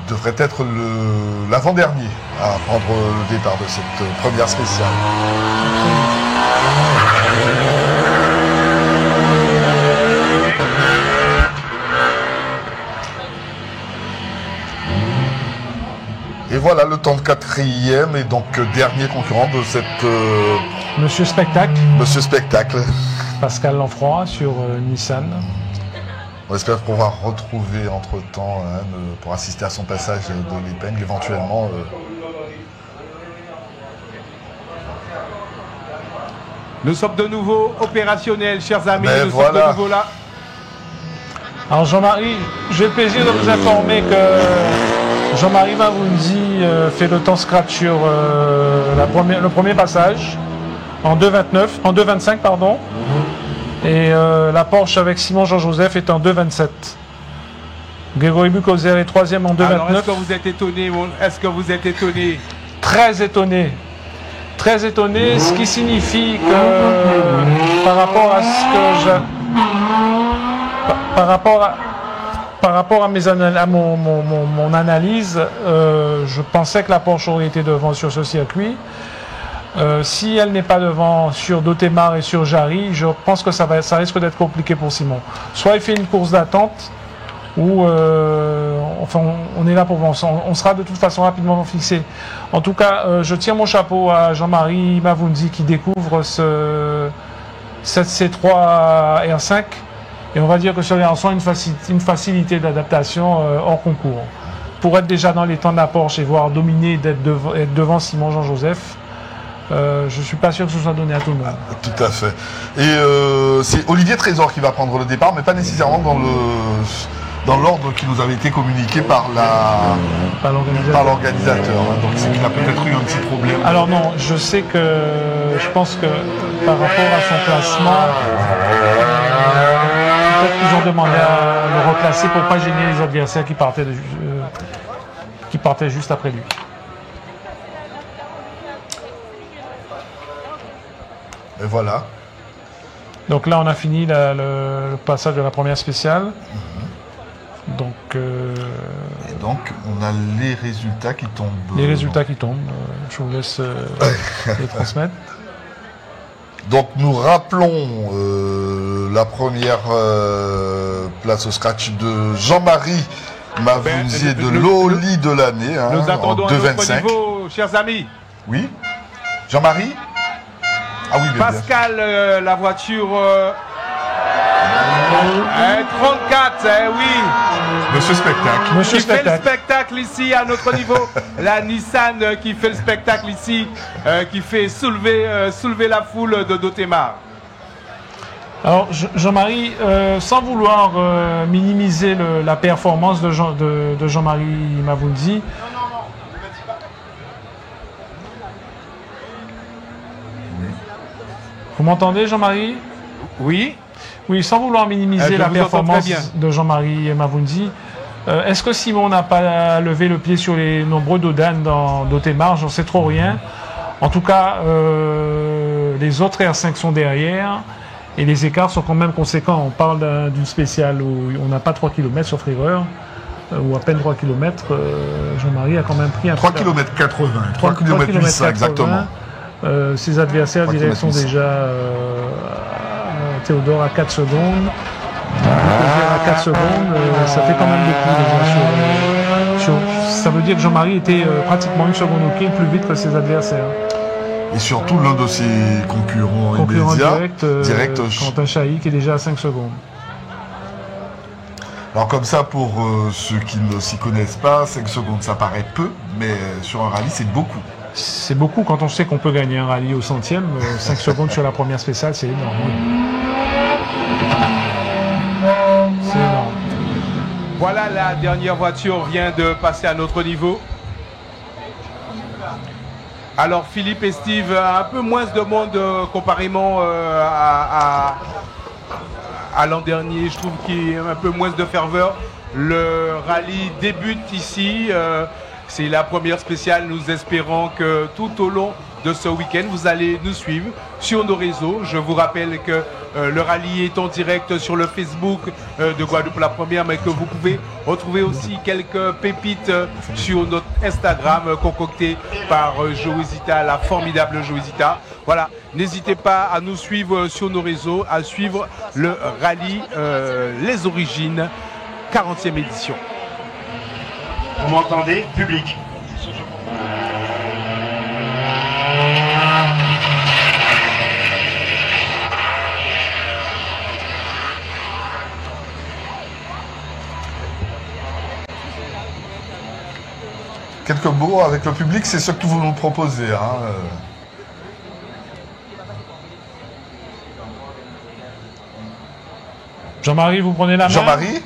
Devrait être l'avant-dernier à prendre le départ de cette première spéciale. Et voilà le temps de quatrième et donc dernier concurrent de cette... Monsieur Spectacle. Monsieur Spectacle. Pascal Lanfroy sur Nissan. On espère pouvoir retrouver entre-temps pour assister à son passage de l'épingle éventuellement. Nous sommes de nouveau opérationnels, chers amis. Mais nous voilà. sommes de nouveau là. Alors Jean-Marie, j'ai le plaisir de vous informer que Jean-Marie Mavounzi fait le temps scratch sur le premier passage en 2,25 pardon. Et la Porsche avec Simon Jean-Joseph est en 2,27. Grégory Bullcozer est troisième en 2,29. Alors, est-ce que vous êtes étonné? Est-ce que vous êtes étonné? Très étonné. Très étonné, ce qui signifie que par rapport à ce que par rapport à mon analyse, je pensais que la Porsche aurait été devant sur ce circuit. Si elle n'est pas devant sur Dotemar et sur Jarry, je pense que ça risque d'être compliqué pour Simon. Soit il fait une course d'attente, ou on est là pour voir. On sera de toute façon rapidement fixé. En tout cas, je tire mon chapeau à Jean-Marie Mavunzi qui découvre cette C3 R5. Et on va dire que ce garçon a une facilité d'adaptation hors concours. Pour être déjà dans les temps de la Porsche et voir dominer, être devant Simon Jean-Joseph, je ne suis pas sûr que ce soit donné à tout le monde. Tout à fait. Et c'est Olivier Trésor qui va prendre le départ, mais pas nécessairement dans l'ordre qui nous avait été communiqué par l'organisateur. Donc c'est qu'il a peut-être eu un petit problème. Alors non, je pense que par rapport à son classement, peut-être qu'ils ont demandé à le reclasser pour ne pas gêner les adversaires qui partaient juste après lui. Et voilà. Donc là, on a fini le passage de la première spéciale. Donc, et donc, on a les résultats qui tombent. Les résultats qui tombent. Je vous laisse les transmettre. Donc, nous rappelons la première place au scratch de Jean-Marie Mavunzi de l'Oli de l'année. Nous attendons en à notre 2,25. niveau, chers amis. Oui. Jean-Marie. Ah oui, bien Pascal, la voiture 34, oui. Monsieur Spectacle. Monsieur Fait le spectacle ici à notre niveau. La Nissan qui fait le spectacle ici, qui fait soulever la foule de Dotemar. Alors, Jean-Marie, sans vouloir minimiser la performance de Jean-Marie Mavunzi, vous m'entendez, Jean-Marie? Oui. Oui, sans vouloir minimiser la performance de Jean-Marie Mavunzi, est-ce que Simon n'a pas levé le pied sur les nombreux dodanes dans Dotemar? J'en sais trop rien. En tout cas, les autres R5 sont derrière et les écarts sont quand même conséquents. On parle d'une spéciale où on n'a pas 3 km sur Fréreur, ou à peine 3 km. Jean-Marie a quand même pris un 3 km 80. 3 km 800 exactement. Ses adversaires directs sont déjà Théodore à 4 secondes, à 4 secondes, ça fait quand même beaucoup déjà ça veut dire que Jean-Marie était pratiquement une seconde au kill plus vite que ses adversaires. Et surtout l'un de ses concurrents immédiats, direct Quentin Chailly qui est déjà à 5 secondes. Alors comme ça, pour ceux qui ne s'y connaissent pas, 5 secondes ça paraît peu, mais sur un rallye c'est beaucoup. C'est beaucoup quand on sait qu'on peut gagner un rallye au centième. 5 secondes sur la première spéciale, c'est énorme. Oui. C'est énorme. Voilà, la dernière voiture vient de passer à notre niveau. Alors Philippe et Steve, un peu moins de monde comparément à l'an dernier. Je trouve qu'il y a un peu moins de ferveur. Le rallye débute ici. C'est la première spéciale. Nous espérons que tout au long de ce week-end, vous allez nous suivre sur nos réseaux. Je vous rappelle que le rallye est en direct sur le Facebook de Guadeloupe la première, mais que vous pouvez retrouver aussi quelques pépites sur notre Instagram concocté par Joëzita, la formidable Joëzita. Voilà, n'hésitez pas à nous suivre sur nos réseaux, à suivre le rallye Les Origines, 40e édition. Vous m'entendez, public? Quelques mots avec le public, c'est ce que vous nous proposez. Jean-Marie, vous prenez la main? Jean-Marie?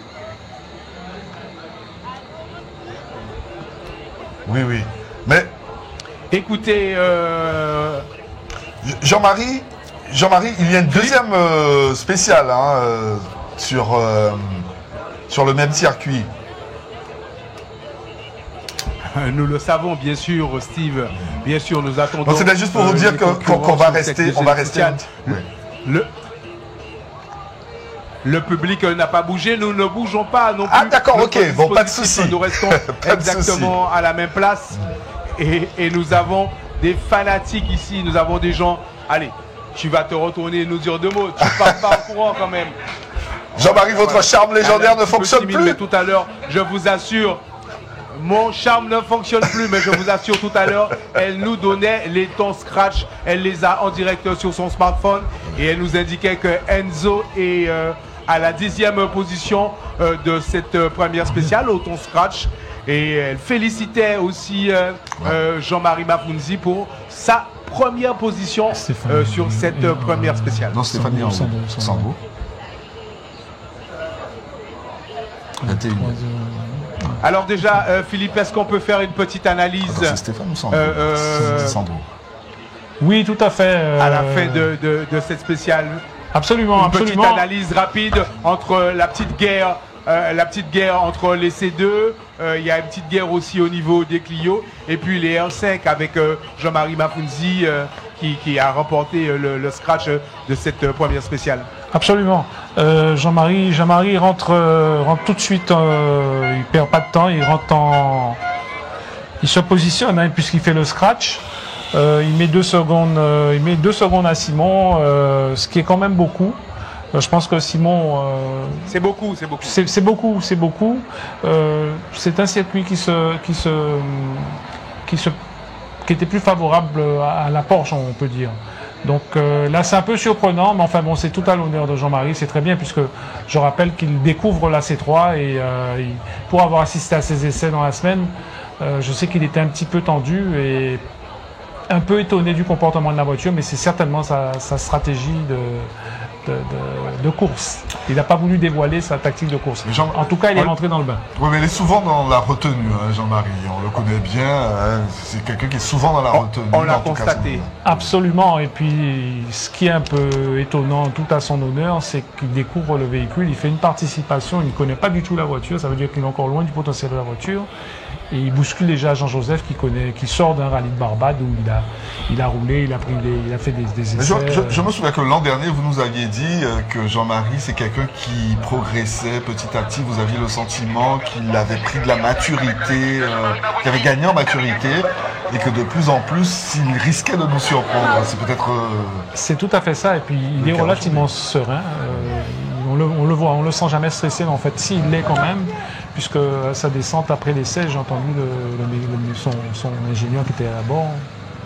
Oui, oui. Mais écoutez, Jean-Marie, il y a une deuxième spéciale sur le même circuit. Nous le savons, bien sûr, Steve. Bien sûr, nous attendons. C'est juste pour vous dire qu'on va rester. Oui. Le public n'a pas bougé, nous ne bougeons pas non plus. Ah d'accord, ok, bon, pas de souci. Nous restons exactement à la même place et nous avons des fanatiques ici. Nous avons des gens... Allez, tu vas te retourner et nous dire 2 mots. Tu ne pars pas au courant quand même. Jean-Marie, votre charme légendaire ne fonctionne plus. Mais tout à l'heure, je vous assure, mon charme ne fonctionne plus, mais je vous assure, tout à l'heure, elle nous donnait les tons scratch. Elle les a en direct sur son smartphone et elle nous indiquait que Enzo est à la 10e position de cette première spéciale au ton scratch. Et elle félicitait aussi Jean-Marie Mafunzi pour sa première position sur cette première spéciale. Non, Stéphanie Sandro. Alors déjà, Philippe, est-ce qu'on peut faire une petite analyse? C'est Stéphane ou Sandro? Oui, tout à fait. À la fin de cette spéciale. Absolument, une petite analyse rapide entre la petite guerre entre les C2. Il y a une petite guerre aussi au niveau des Clio. Et puis les R5 avec Jean-Marie Mafunzi qui a remporté le scratch de cette première spéciale. Absolument. Jean-Marie rentre tout de suite, il perd pas de temps, il se positionne hein, puisqu'il fait le scratch. Il met 2 secondes, à Simon, ce qui est quand même beaucoup. Je pense que Simon... c'est beaucoup. C'est beaucoup. C'est un circuit qui était plus favorable à la Porsche, on peut dire. Donc là, c'est un peu surprenant, mais enfin bon, c'est tout à l'honneur de Jean-Marie, c'est très bien, puisque je rappelle qu'il découvre la C3 et pour avoir assisté à ses essais dans la semaine, je sais qu'il était un petit peu tendu et un peu étonné du comportement de la voiture, mais c'est certainement sa stratégie de course. Il n'a pas voulu dévoiler sa tactique de course. En tout cas, il est rentré dans le bain. Oui, mais il est souvent dans la retenue, hein, Jean-Marie. On le connaît bien. C'est quelqu'un qui est souvent dans la retenue. On l'a constaté. Absolument. Et puis, ce qui est un peu étonnant, tout à son honneur, c'est qu'il découvre le véhicule. Il fait une participation. Il ne connaît pas du tout la voiture. Ça veut dire qu'il est encore loin du potentiel de la voiture. Et il bouscule déjà Jean-Joseph qui sort d'un rallye de Barbade où il a roulé, il a fait des essais. Je me souviens que l'an dernier, vous nous aviez dit que Jean-Marie, c'est quelqu'un qui progressait petit à petit. Vous aviez le sentiment qu'il avait pris de la maturité, qu'il avait gagné en maturité et que de plus en plus, il risquait de nous surprendre. C'est peut-être... C'est tout à fait ça. Et puis, il est relativement serein. On le voit, on le sent jamais stressé, mais en fait, si, il l'est quand même. Puisque à sa descente après l'essai, j'ai entendu son ingénieur qui était à bord,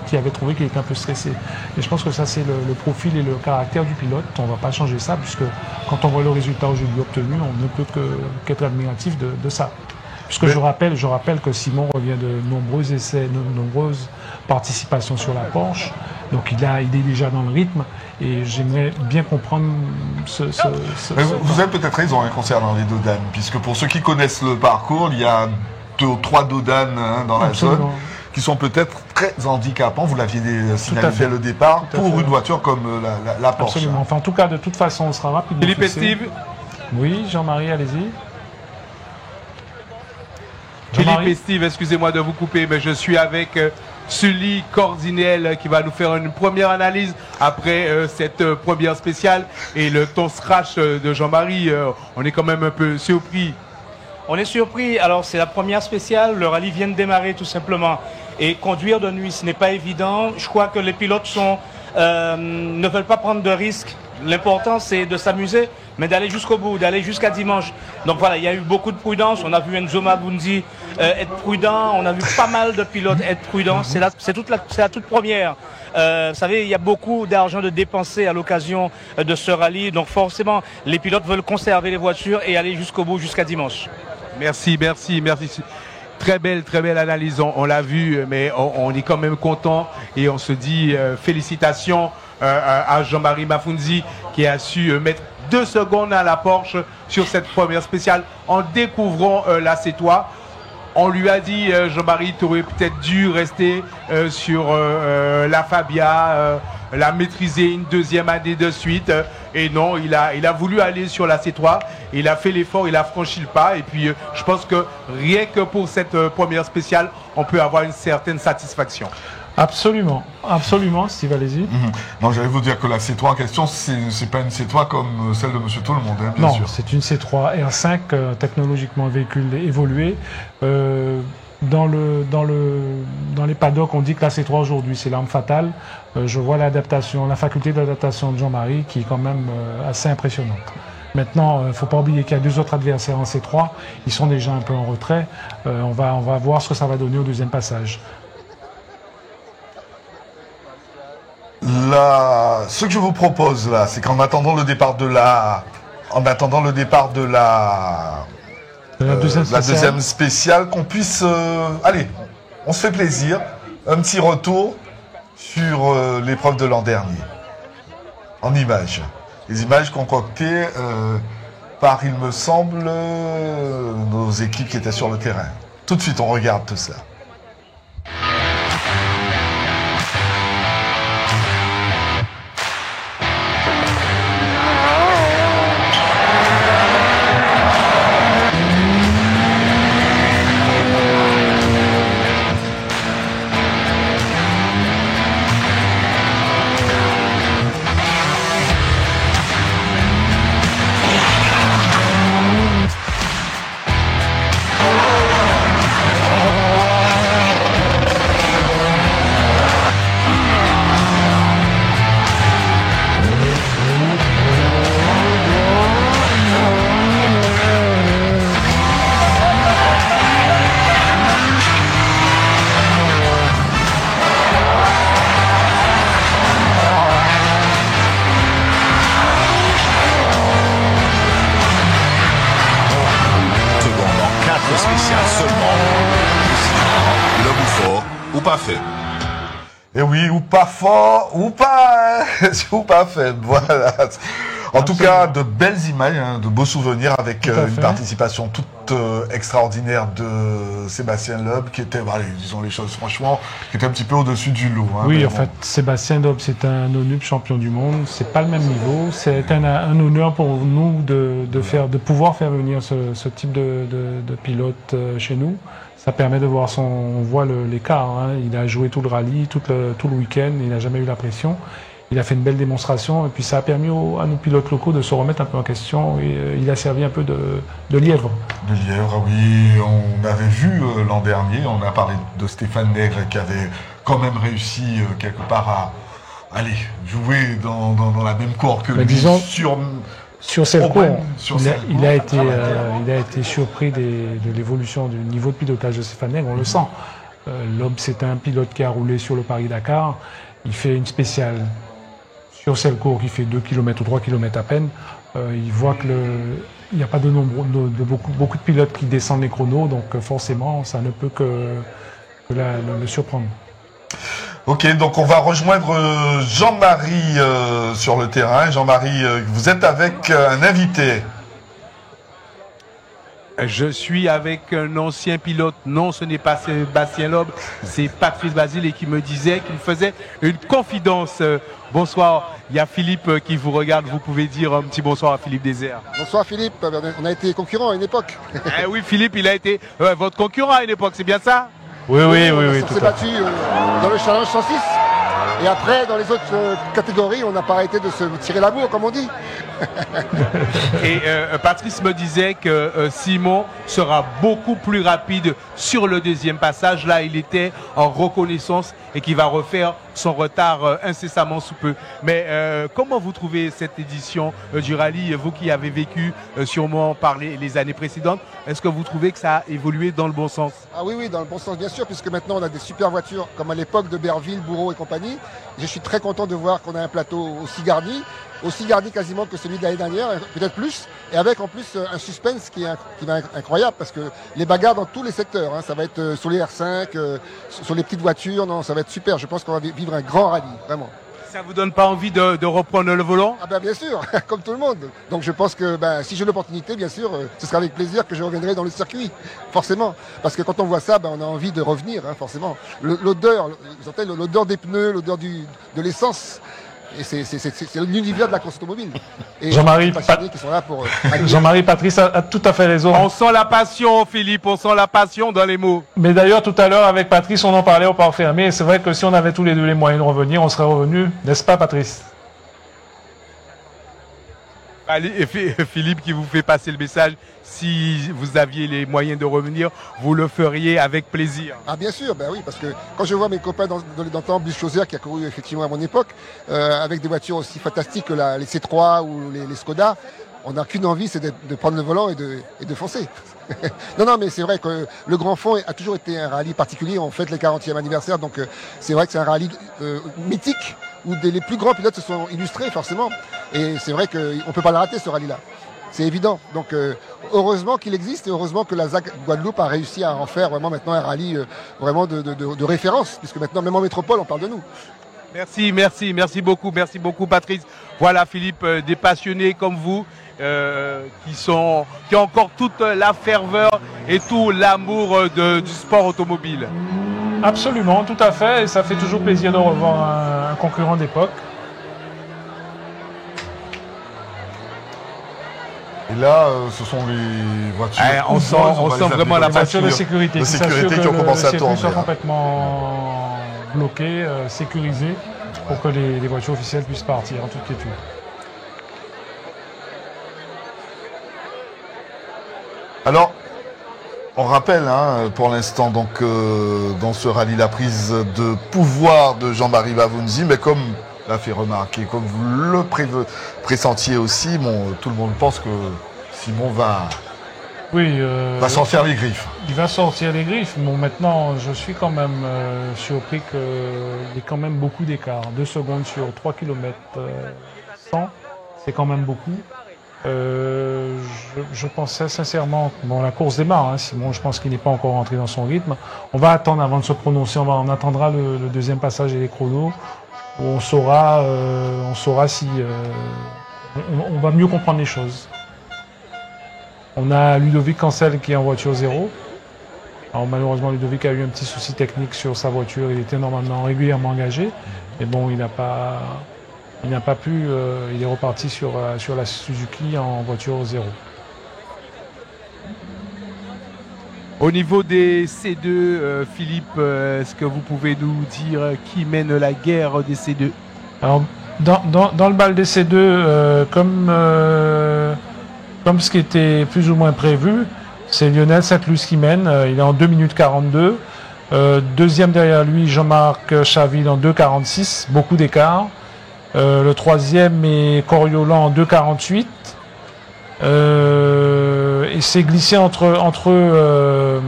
qui avait trouvé qu'il était un peu stressé. Et je pense que ça, c'est le profil et le caractère du pilote. On ne va pas changer ça, puisque quand on voit le résultat aujourd'hui obtenu, on ne peut qu'être admiratif de ça. Puisque je rappelle que Simon revient de nombreux essais, de nombreuses participations sur la Porsche. Donc il est déjà dans le rythme et j'aimerais bien comprendre vous avez peut-être raison concernant les dodanes, puisque pour ceux qui connaissent le parcours, il y a 2 ou 3 dodanes dans la zone qui sont peut-être très handicapants. Vous l'aviez signalé dès le départ pour une voiture comme la Porsche. Absolument. Enfin, en tout cas, de toute façon, on sera rapidement. Philippe et Steve. Oui, Jean-Marie, allez-y. Philippe et Steve, excusez-moi de vous couper, mais je suis avec Sully Cordinel qui va nous faire une première analyse après cette première spéciale. Et le ton scratch de Jean-Marie, on est quand même un peu surpris. On est surpris. Alors, c'est la première spéciale. Le rallye vient de démarrer tout simplement. Et conduire de nuit, ce n'est pas évident. Je crois que les pilotes ne veulent pas prendre de risques. L'important, c'est de s'amuser, mais d'aller jusqu'au bout, d'aller jusqu'à dimanche. Donc voilà, il y a eu beaucoup de prudence. On a vu Enzo Mafunzi être prudent. On a vu pas mal de pilotes être prudents. C'est la toute première. Vous savez, il y a beaucoup d'argent de dépenser à l'occasion de ce rallye. Donc forcément, les pilotes veulent conserver les voitures et aller jusqu'au bout, jusqu'à dimanche. Merci. Très belle analyse, on l'a vu, mais on est quand même content et on se dit félicitations à Jean-Marie Mafunzi qui a su mettre 2 secondes à la Porsche sur cette première spéciale en découvrant la C3. On lui a dit, Jean-Marie, tu aurais peut-être dû rester sur la Fabia, la maîtriser une 2e année de suite. Et non, il a voulu aller sur la C3. Il a fait l'effort, il a franchi le pas. Et puis, je pense que rien que pour cette première spéciale, on peut avoir une certaine satisfaction. Absolument, Steve, allez-y. Non, j'allais vous dire que la C3 en question, c'est pas une C3 comme celle de Monsieur Tout-le-Monde, hein, bien sûr. Non, c'est une C3 R5, technologiquement véhicule évolué. dans les paddocks, on dit que la C3 aujourd'hui, c'est l'arme fatale. Je vois l'adaptation, la faculté d'adaptation de Jean-Marie qui est quand même assez impressionnante. Maintenant, il ne faut pas oublier qu'il y a 2 autres adversaires en C3. Ils sont déjà un peu en retrait. On va voir ce que ça va donner au deuxième passage. Ce que je vous propose là, c'est qu'en attendant le départ de la deuxième spéciale, qu'on puisse... allez, on se fait plaisir. Un petit retour sur l'épreuve de l'an dernier. En images. Les images concoctées par, il me semble, nos équipes qui étaient sur le terrain. Tout de suite, on regarde tout ça. Et oui, ou pas fort, ou pas faible, voilà. En tout cas, de belles images, hein, de beaux souvenirs avec une participation toute extraordinaire de Sébastien Loeb, qui était, allez, disons les choses franchement, qui était un petit peu au-dessus du lot. Hein, oui, en fait, Sébastien Loeb, c'est un ONUP champion du monde. C'est pas le même niveau. C'est un honneur pour nous de pouvoir faire venir ce type de pilote chez nous. Ça permet de voir on voit l'écart. Hein. Il a joué tout le rallye, tout le week-end, il n'a jamais eu la pression. Il a fait une belle démonstration et puis ça a permis à nos pilotes locaux de se remettre un peu en question et il a servi un peu de lièvre. De lièvre, oui. On avait vu l'an dernier, on a parlé de Stéphane Nègre qui avait quand même réussi quelque part à jouer dans la même cour que lui. Disons, sur cette course, il a été surpris de l'évolution du niveau de pilotage de Stéphane Nègre, on le sent. Loeb, c'est un pilote qui a roulé sur le Paris-Dakar. Il fait une spéciale sur Selcourt qui fait 2 km ou 3 km à peine. Il voit qu'il n'y a pas beaucoup de pilotes qui descendent les chronos, donc forcément, ça ne peut que le surprendre. Ok, donc on va rejoindre Jean-Marie sur le terrain. Jean-Marie, vous êtes avec un invité. Je suis avec un ancien pilote. Non, ce n'est pas Sébastien Loeb, c'est Patrice Basile et qui me disait qu'il faisait une confidence. Bonsoir, il y a Philippe qui vous regarde. Vous pouvez dire un petit bonsoir à Philippe Désert. Bonsoir Philippe, on a été concurrents à une époque. Oui, Philippe, il a été votre concurrent à une époque, c'est bien ça? Oui. On s'est battu dans le challenge 106. Et après, dans les autres catégories, on n'a pas arrêté de se tirer la bourre, comme on dit. Et Patrice me disait que Simon sera beaucoup plus rapide sur le deuxième passage. Là, il était en reconnaissance et qu'il va refaire son retard incessamment sous peu. Mais comment vous trouvez cette édition du rallye, vous qui avez vécu sûrement par les années précédentes, est-ce que vous trouvez que ça a évolué dans le bon sens? Ah oui, dans le bon sens bien sûr, puisque maintenant on a des super voitures comme à l'époque de Berville, Bourreau et compagnie. Je suis très content de voir qu'on a un plateau aussi garni quasiment que celui de l'année dernière, peut-être plus, et avec en plus un suspense qui va être incroyable, parce que les bagarres dans tous les secteurs, hein, ça va être sur les R5, sur les petites voitures, non, ça va être super, je pense qu'on va vivre un grand rallye, vraiment. Ça vous donne pas envie de reprendre le volant? Ah ben bien sûr, comme tout le monde. Donc je pense que si j'ai l'opportunité, bien sûr, ce sera avec plaisir que je reviendrai dans le circuit, forcément. Parce que quand on voit ça, on a envie de revenir, hein, forcément. L'odeur, l'odeur des pneus, l'odeur de l'essence. Et c'est l'univers de la course automobile. Et Jean-Marie qui sont là pour Jean-Marie Patrice a tout à fait raison. On sent la passion, Philippe, on sent la passion dans les mots. Mais d'ailleurs, tout à l'heure, avec Patrice, on en parlait au port fermé. C'est vrai que si on avait tous les deux les moyens de revenir, on serait revenu, n'est-ce pas, Patrice? Allez, et Philippe qui vous fait passer le message, si vous aviez les moyens de revenir, vous le feriez avec plaisir. Ah bien sûr, ben oui, parce que quand je vois mes copains dans le temps, Bus Chauzer qui a couru effectivement à mon époque, avec des voitures aussi fantastiques que les C3 ou les Skoda, on n'a qu'une envie, c'est de prendre le volant et de foncer. non, mais c'est vrai que le Grand Fond a toujours été un rallye particulier. On fête les 40e anniversaire, donc c'est vrai que c'est un rallye mythique où les plus grands pilotes se sont illustrés forcément. Et c'est vrai qu'on ne peut pas le rater ce rallye-là. C'est évident. Donc heureusement qu'il existe et heureusement que la ZAC Guadeloupe a réussi à en faire vraiment maintenant un rallye vraiment de référence, puisque maintenant même en métropole on parle de nous. Merci beaucoup Patrice. Voilà Philippe, des passionnés comme vous qui ont encore toute la ferveur et tout l'amour du sport automobile. Absolument, tout à fait, et ça fait toujours plaisir de revoir un concurrent d'époque. Et là, ce sont les voitures. On sent vraiment la voiture de sécurité qui ont commencé à tourner. Soit complètement bloqué, sécurisé, pour que les voitures officielles puissent partir en toute quiétude. Alors, on rappelle pour l'instant donc dans ce rallye la prise de pouvoir de Jean-Marie Bavounzi, mais comme l'a fait remarquer, comme vous le pressentiez aussi, tout le monde pense que Simon va sortir les griffes. Il va sortir les griffes. Bon, maintenant, je suis quand même surpris qu'il y ait quand même beaucoup d'écart. 2 secondes sur 3 km 100, c'est quand même beaucoup. Je pensais sincèrement, la course démarre, Simon, je pense qu'il n'est pas encore rentré dans son rythme. On va attendre avant de se prononcer, on attendra le deuxième passage et les chronos, où on saura si on va mieux comprendre les choses. On a Ludovic Cancel qui est en voiture 0. Alors malheureusement Ludovic a eu un petit souci technique sur sa voiture, il était normalement régulièrement engagé, mais bon, il n'a pas pu, il est reparti sur la Suzuki en voiture 0. Au niveau des C2, Philippe, est-ce que vous pouvez nous dire qui mène la guerre des C2? Alors, dans le bal des C2, comme ce qui était plus ou moins prévu, c'est Lionel Saint-Luce qui mène, il est en 2 minutes 42. Deuxième derrière lui, Jean-Marc Chaville en 2,46, beaucoup d'écart. Le troisième est Coriolan en 2,48. Et c'est glissé entre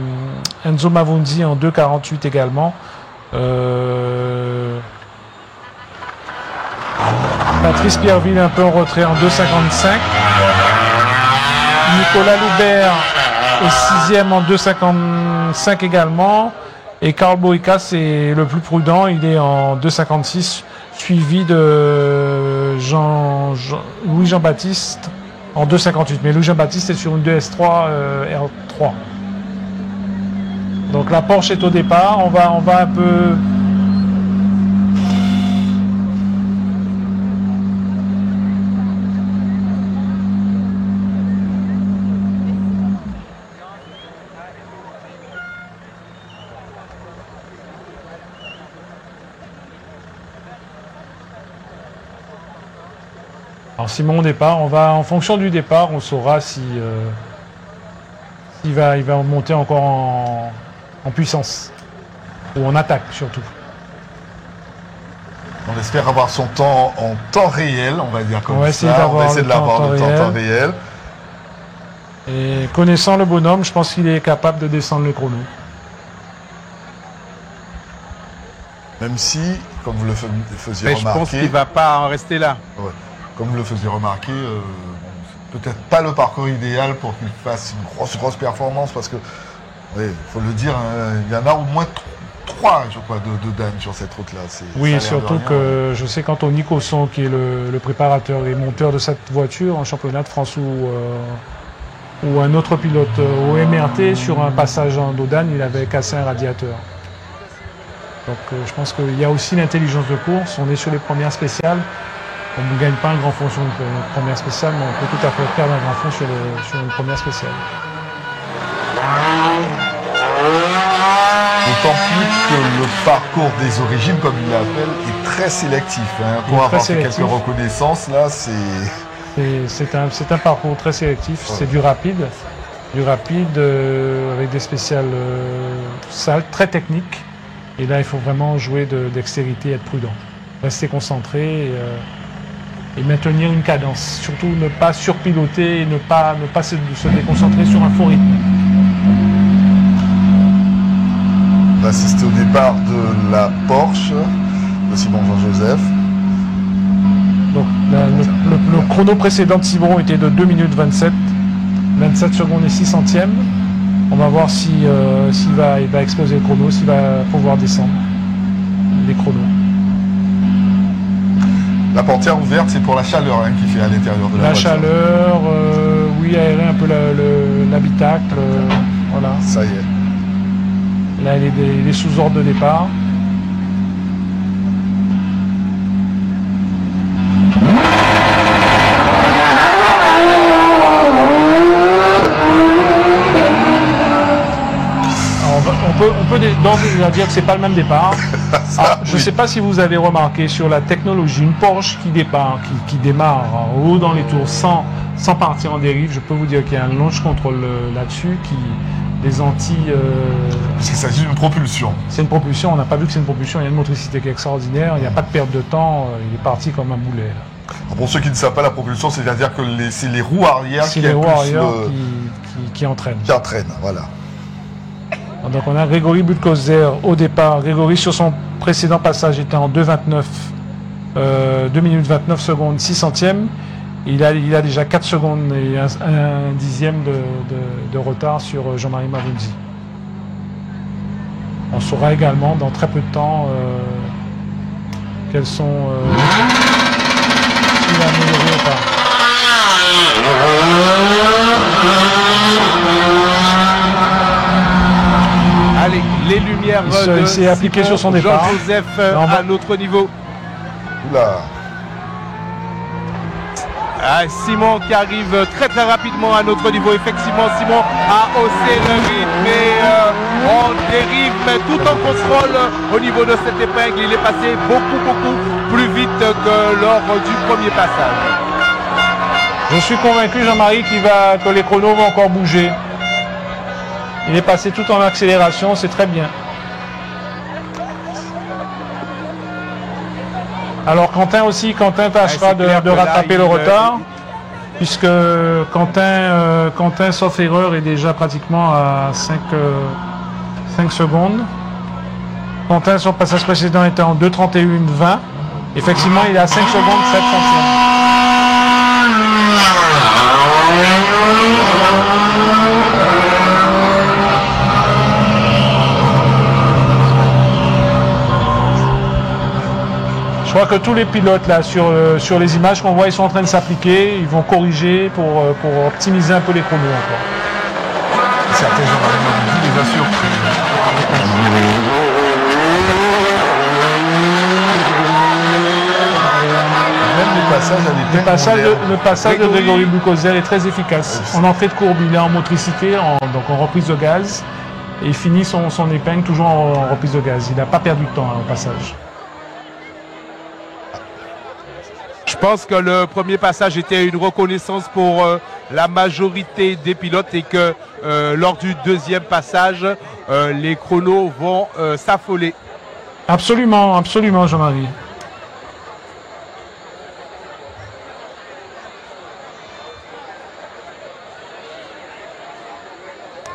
Enzo Mavunzi en 2,48 également. Patrice Pierreville un peu en retrait en 2,55. Nicolas Loubert est 6e en 2,55 également. Et Carl Boica, c'est le plus prudent, il est en 2,56, suivi de Louis Jean-Baptiste en 2,58. Mais Louis Jean-Baptiste est sur une 2S3 R3. Donc la Porsche est au départ, on va un peu... Alors Simon au départ, en fonction du départ, on saura s'il va monter encore en puissance ou en attaque surtout. On espère avoir son temps en temps réel, on va dire comme ça. On va essayer de l'avoir en temps réel. Et connaissant le bonhomme, je pense qu'il est capable de descendre le chrono. Même si, comme vous le faisiez remarquer... Je pense qu'il ne va pas en rester là. Ouais. Comme vous le faisiez remarquer, c'est peut-être pas le parcours idéal pour qu'il fasse une grosse performance, parce que, il faut le dire, il y en a au moins 3, je crois, de Dan sur cette route-là. Oui, surtout que je sais qu'Anthony Cosson, qui est le préparateur et monteur de cette voiture en championnat de France ou un autre pilote au MRT, sur un passage en Dodane, il avait cassé un radiateur. Donc je pense qu'il y a aussi l'intelligence de course. On est sur les premières spéciales. On ne gagne pas un grand fond sur une première spéciale, mais on peut tout à fait perdre un grand fond sur une première spéciale. D'autant plus que le parcours des origines, comme il l'appelle, est très sélectif. Pour avoir fait quelques reconnaissances, là, C'est un parcours très sélectif, c'est du rapide avec des spéciales salles, très techniques. Et là, il faut vraiment jouer de dextérité et être prudent. Rester concentré et maintenir une cadence. Surtout ne pas surpiloter et ne pas se déconcentrer sur un faux rythme. On va assister au départ de la Porsche de Simon Jean-Joseph. Donc, le chrono précédent de Simon était de 2 minutes 27 secondes et 6 centièmes. On va voir s'il va exploser le chrono, s'il va pouvoir descendre les chronos. La portière ouverte, c'est pour la chaleur qui fait à l'intérieur de la voiture. La chaleur, oui, aérer un peu l'habitacle, voilà. Ça y est. Là, il est sous ordre de départ. On peut donc dire que c'est pas le même départ. Je ne sais pas si vous avez remarqué sur la technologie, une Porsche qui démarre en haut dans les tours sans partir en dérive. Je peux vous dire qu'il y a un launch control là-dessus des anti. Parce qu'il s'agit d'une propulsion. C'est une propulsion. On n'a pas vu que c'est une propulsion. Il y a une motricité qui est extraordinaire. Il n'y a pas de perte de temps. Il est parti comme un boulet. Là. Alors pour ceux qui ne savent pas, la propulsion, c'est-à-dire que c'est les roues arrière qui entraînent. Qui entraînent, voilà. Donc on a Grégory Bukoser au départ. Grégory sur son précédent passage était en 2 minutes 29 secondes 6 centièmes. Il a déjà 4 secondes et un dixième de retard sur Jean-Marie Mavunzi. On saura également dans très peu de temps quels sont s'il a amélioré ou pas. Allez, les lumières il s'est appliqué sur son départ. Jean-Joseph à notre niveau. Oula. Simon qui arrive très très rapidement à notre niveau. Effectivement, Simon a haussé le rythme et on dérive, mais tout en contrôle au niveau de cette épingle. Il est passé beaucoup plus vite que lors du premier passage. Je suis convaincu, Jean-Marie, que les chronos vont encore bouger. Il est passé tout en accélération, c'est très bien. Alors Quentin tâchera de rattraper le retard, puisque Quentin, sauf erreur, est déjà pratiquement à 5 secondes. Quentin, son passage précédent était en 2:31,20. Effectivement, il est à 5 secondes 7 centièmes. Je crois que tous les pilotes là sur les images qu'on voit, ils sont en train de s'appliquer, ils vont corriger pour optimiser un peu les chronos encore. Certains gens les a surpris. Le passage de Grégory Bukoser est très efficace. En entrée de courbe, il est en motricité, donc en reprise de gaz, et il finit son épingle toujours en reprise de gaz. Il n'a pas perdu de temps au passage. Je pense que le premier passage était une reconnaissance pour la majorité des pilotes et que lors du deuxième passage, les chronos vont s'affoler. Absolument, Jean-Marie.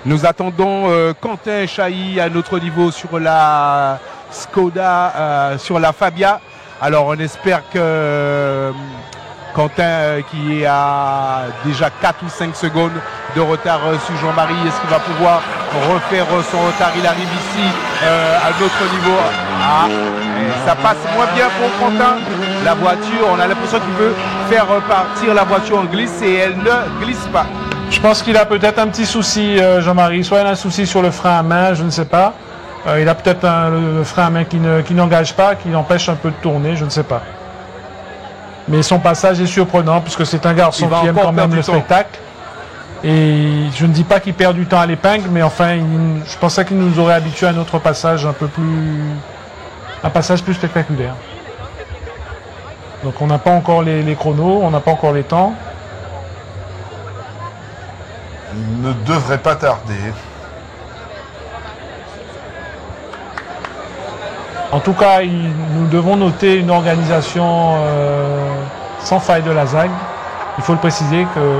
Nous attendons Quentin Chailly à notre niveau sur la Skoda, sur la Fabia. Alors on espère que Quentin qui est à déjà 4 ou 5 secondes de retard sur Jean-Marie, est-ce qu'il va pouvoir refaire son retard? Il arrive ici à notre niveau. Ça passe moins bien pour Quentin. La voiture, on a l'impression qu'il veut faire partir la voiture en glisse et elle ne glisse pas. Je pense qu'il a peut-être un petit souci, Jean-Marie. Soit il a un souci sur le frein à main, je ne sais pas. Il a peut-être le frein à main qui n'engage pas, qui l'empêche un peu de tourner, je ne sais pas. Mais son passage est surprenant, puisque c'est un garçon qui aime quand même le spectacle. Et je ne dis pas qu'il perd du temps à l'épingle, mais enfin, je pensais qu'il nous aurait habitué à notre passage un passage plus spectaculaire. Donc on n'a pas encore les chronos, on n'a pas encore les temps. ne devrait pas tarder. En tout cas, nous devons noter une organisation sans faille de la ZAG. Il faut le préciser que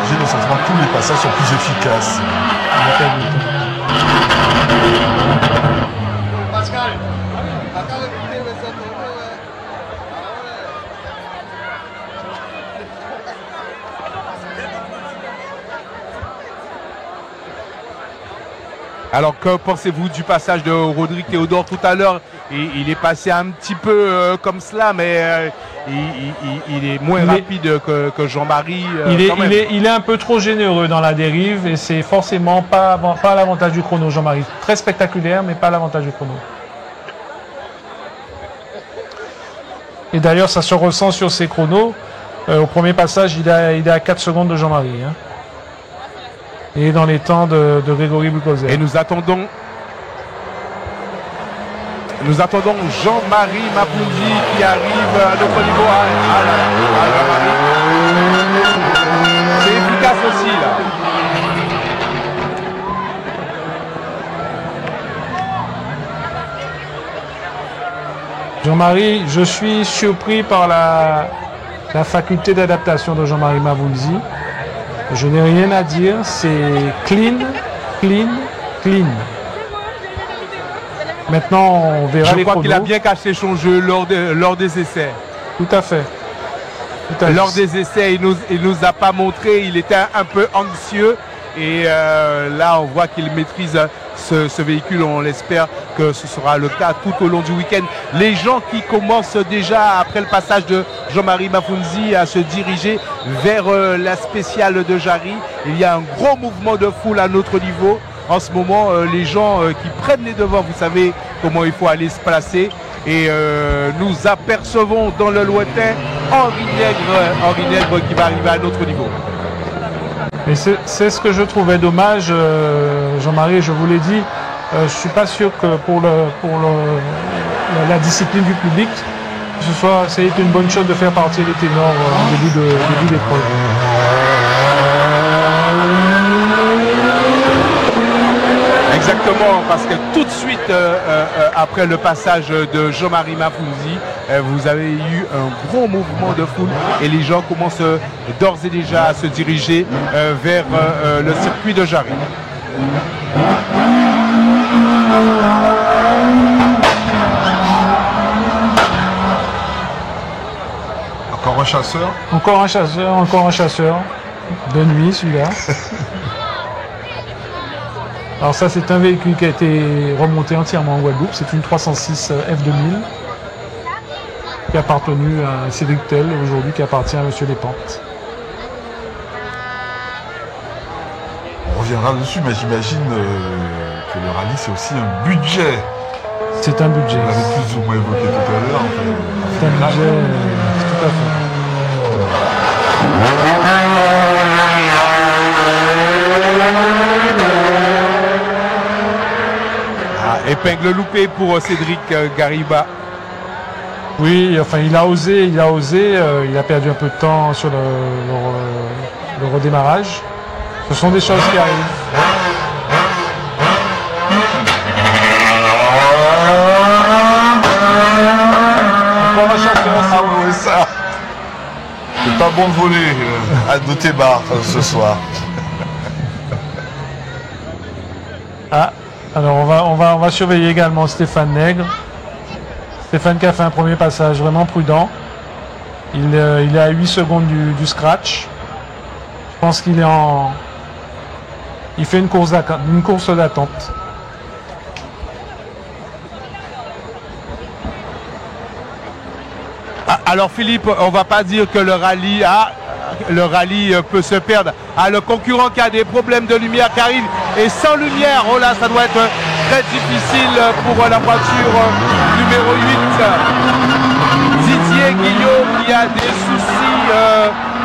j'ai le sentiment que tous les passages sont plus efficaces. Pascal. Alors que pensez-vous du passage de Rodrigue Théodore tout à l'heure? Il est passé un petit peu comme cela, mais il est moins rapide que Jean-Marie. Il est un peu trop généreux dans la dérive et c'est forcément pas l'avantage du chrono, Jean-Marie. Très spectaculaire, mais pas l'avantage du chrono. Et d'ailleurs, ça se ressent sur ses chronos. Au premier passage, il est à 4 secondes de Jean-Marie. Hein. Et dans les temps de Grégory Bukoser. Et nous attendons Jean-Marie Mapoundi qui arrive à notre niveau. C'est efficace aussi là. Jean-Marie, je suis surpris par la faculté d'adaptation de Jean-Marie Mapoundi. Je n'ai rien à dire, c'est clean, clean, clean. Maintenant, on verra les chronos. Je crois qu'il a bien caché son jeu lors des essais. Tout à fait. Lors des essais, il nous a pas montré, il était un peu anxieux. Et là, on voit qu'il maîtrise ce véhicule. On l'espère que ce sera le cas tout au long du week-end. Les gens qui commencent déjà, après le passage de Jean-Marie Mapoundi, à se diriger vers la spéciale de Jarry. Il y a un gros mouvement de foule à notre niveau. En ce moment, les gens qui prennent les devants, vous savez comment il faut aller se placer. Et nous apercevons dans le lointain Henri Nègre qui va arriver à notre niveau. Et c'est ce que je trouvais dommage, Jean-Marie, je vous l'ai dit, je ne suis pas sûr que pour la discipline du public, c'est une bonne chose de faire partir les ténors en début d'épreuve. Exactement, parce que tout de suite après le passage de Jean-Marie Mapoundi, vous avez eu un gros mouvement de foule et les gens commencent d'ores et déjà à se diriger vers le circuit de Jarry. Encore un chasseur. Encore un chasseur. De nuit celui-là. Alors ça, c'est un véhicule qui a été remonté entièrement en Guadeloupe. C'est une 306 F2000 qui a appartenu à Cédric Tell, aujourd'hui qui appartient à Monsieur Lespentes. On reviendra dessus, mais j'imagine que le rallye, c'est aussi un budget. C'est un budget. On l'avait plus ou moins évoqué tout à l'heure. C'est un budget, tout à fait. Épingle loupée pour Cédric Gariba. Oui, enfin il a osé, il a perdu un peu de temps sur le redémarrage. Ce sont des choses qui arrivent. Encore un chasseur, Ah oui, ça. C'est pas bon de voler de tes barres ce soir. Ah, alors on va surveiller également Stéphane Nègre. Stéphane qui a fait un premier passage vraiment prudent. Il est à 8 secondes du scratch. Je pense qu'il est il fait une course d'attente. Alors Philippe, on va pas dire que le rallye peut se perdre. Le concurrent qui a des problèmes de lumière qui arrive et sans lumière, oh là, ça doit être très difficile pour la voiture numéro 8. Didier Guillaume qui a des soucis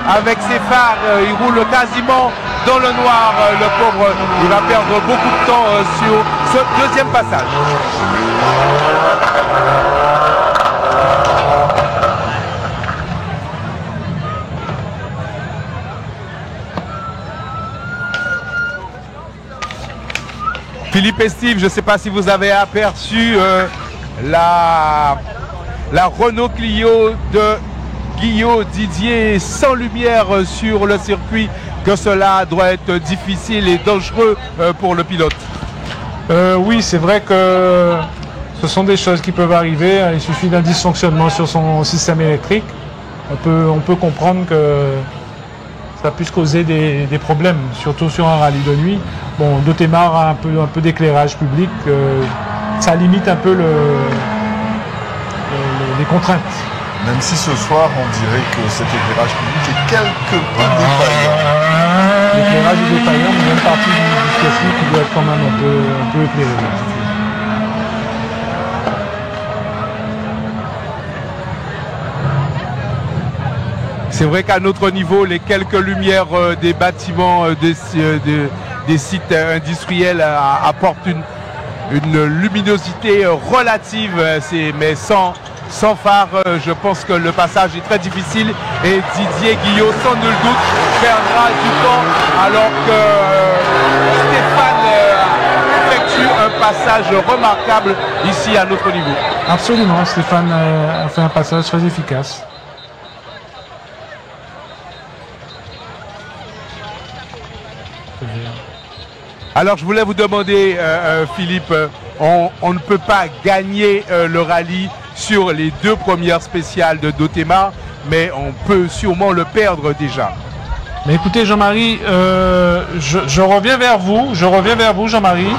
avec ses phares, il roule quasiment dans le noir, le pauvre, il va perdre beaucoup de temps sur ce deuxième passage. Philippe et Steve, je ne sais pas si vous avez aperçu la Renault Clio de Guillaume Didier sans lumière sur le circuit, que cela doit être difficile et dangereux pour le pilote. Oui, c'est vrai que ce sont des choses qui peuvent arriver. Il suffit d'un dysfonctionnement sur son système électrique. On peut comprendre que ça puisse causer des problèmes, surtout sur un rallye de nuit. Bon, Dotemar a un peu d'éclairage public. Ça limite un peu les contraintes. Même si ce soir, on dirait que cet éclairage public est quelque peu défaillant. L'éclairage est défaillant, mais il y a une partie du circuit qui doit être quand même un peu éclairée. C'est vrai qu'à notre niveau, les quelques lumières des bâtiments, des sites industriels apportent une luminosité relative, mais sans phare. Je pense que le passage est très difficile et Didier Guillot, sans nul doute, perdra du temps alors que Stéphane effectue un passage remarquable ici à notre niveau. Absolument, Stéphane a fait un passage très efficace. Alors je voulais vous demander, Philippe, on ne peut pas gagner le rallye sur les 2 premières spéciales de Dotemar, mais on peut sûrement le perdre déjà. Mais écoutez Jean-Marie, je reviens vers vous, Jean-Marie,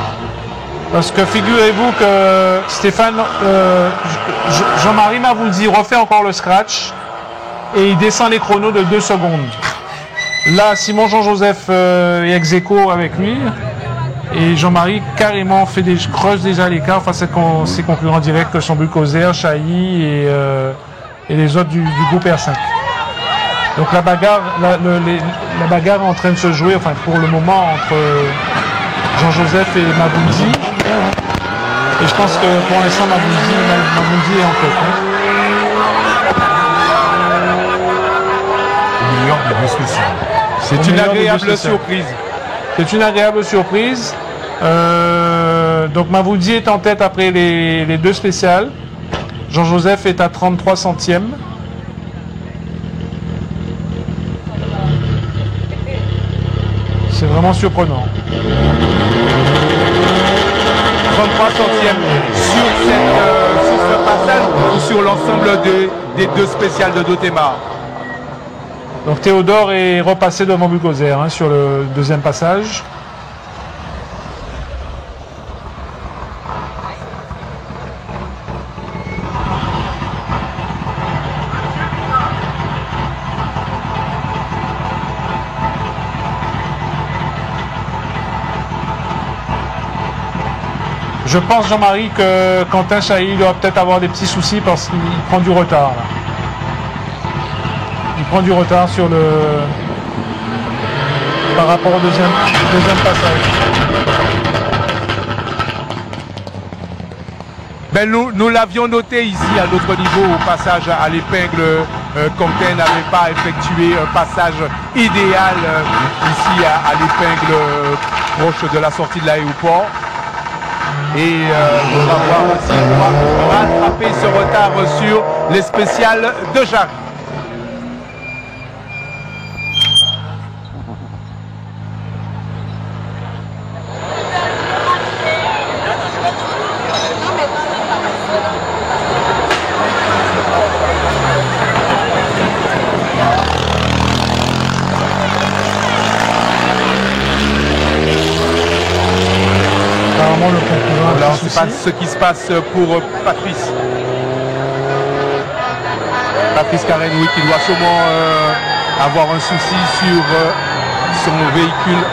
parce que figurez-vous que Stéphane, Jean-Marie m'a vous dit refait encore le scratch et il descend les chronos de 2 secondes. Là, Simon Jean-Joseph est ex aequo avec lui. Et Jean-Marie carrément creuse déjà l'écart face à ses concurrents directs que sont Buchholzer, Chailly et les autres du groupe R5. Donc la bagarre est en train de se jouer, enfin pour le moment, entre Jean-Joseph et Maboundi. Et je pense que pour l'instant Maboundi est en tête. Au meilleur des 2 spéciales. C'est une agréable surprise. C'est une agréable surprise. Donc Mavoudi est en tête après les 2 spéciales. Jean-Joseph est à 33 centièmes. C'est vraiment surprenant. 33 centièmes sur ce passage ou sur l'ensemble des 2 spéciales de Dotemar. Donc Théodore est repassé devant Buchholzer sur le 2e passage. Je pense, Jean-Marie, que Quentin Chailly doit peut-être avoir des petits soucis parce qu'il prend du retard. Là. Il prend du retard par rapport au deuxième passage. Ben nous l'avions noté ici à notre niveau au passage à l'épingle. Quentin n'avait pas effectué un passage idéal ici à l'épingle proche de la sortie de l'aéroport. Et on va voir s'il pourra rattraper ce retard sur les spéciales de Jarry. Alors, c'est pas ce qui se passe pour Patrice. Patrice Carène, qui doit sûrement avoir un souci sur son véhicule.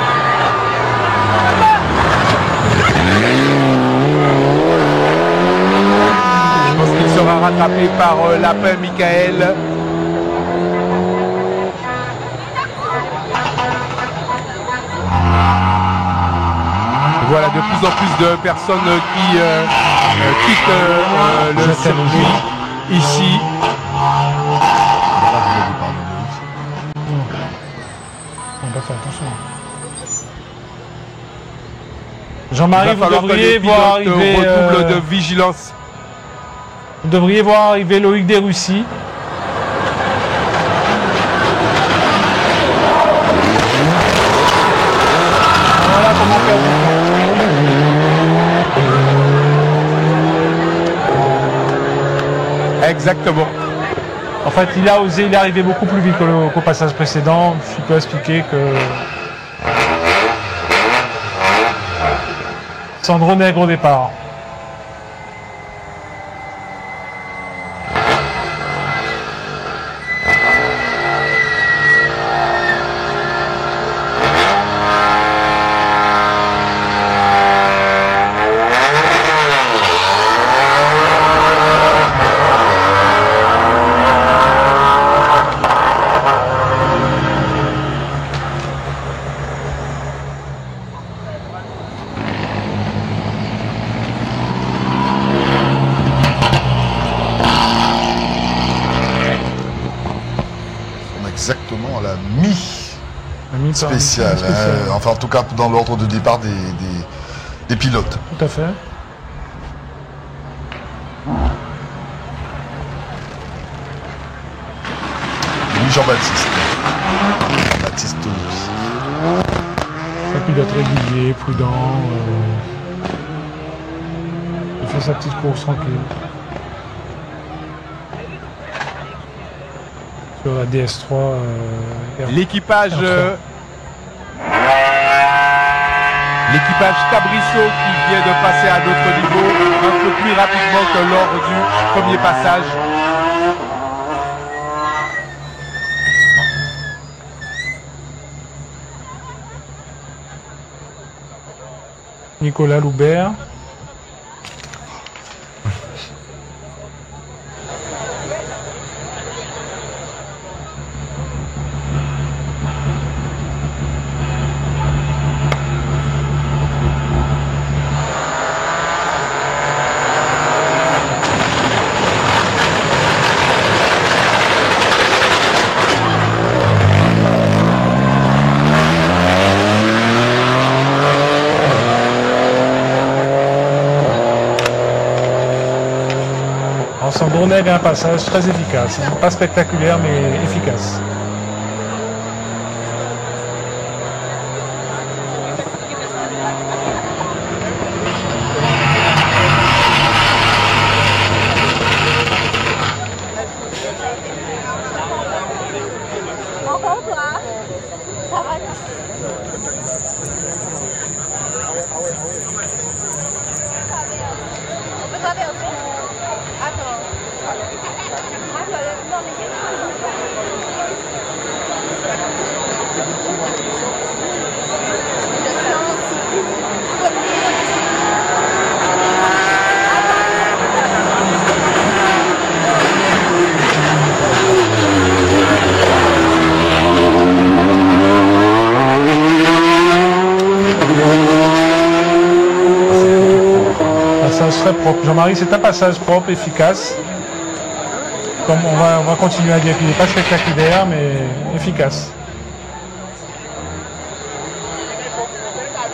Je pense qu'il sera rattrapé par Lapin Michael. Voilà de plus en plus de personnes qui quittent le circuit ici. On va faire attention. Jean-Marie, vous devriez voir arriver... redouble de vigilance. Vous devriez voir arriver Loïc Desrussi. Voilà comment faire du temps. Exactement. En fait, il a osé, il est arrivé beaucoup plus vite qu'au passage précédent. Je peux expliquer que Sandro Nègre au départ. Exactement à la mi-spéciale. Enfin, en tout cas, dans l'ordre de départ des pilotes. Tout à fait. Louis Jean-Baptiste. Baptiste Louis. Un pilote régulier, prudent. Il fait sa petite course tranquille. Sur la DS3. L'équipage Cabrissot qui vient de passer à notre niveau un peu plus rapidement que lors du premier passage. Nicolas Loubert. Sandro Nègre a un passage très efficace, pas spectaculaire mais efficace. Très propre. Jean-Marie, c'est un passage propre, efficace. Comme on va continuer à dire qu'il n'est pas spectaculaire, mais efficace.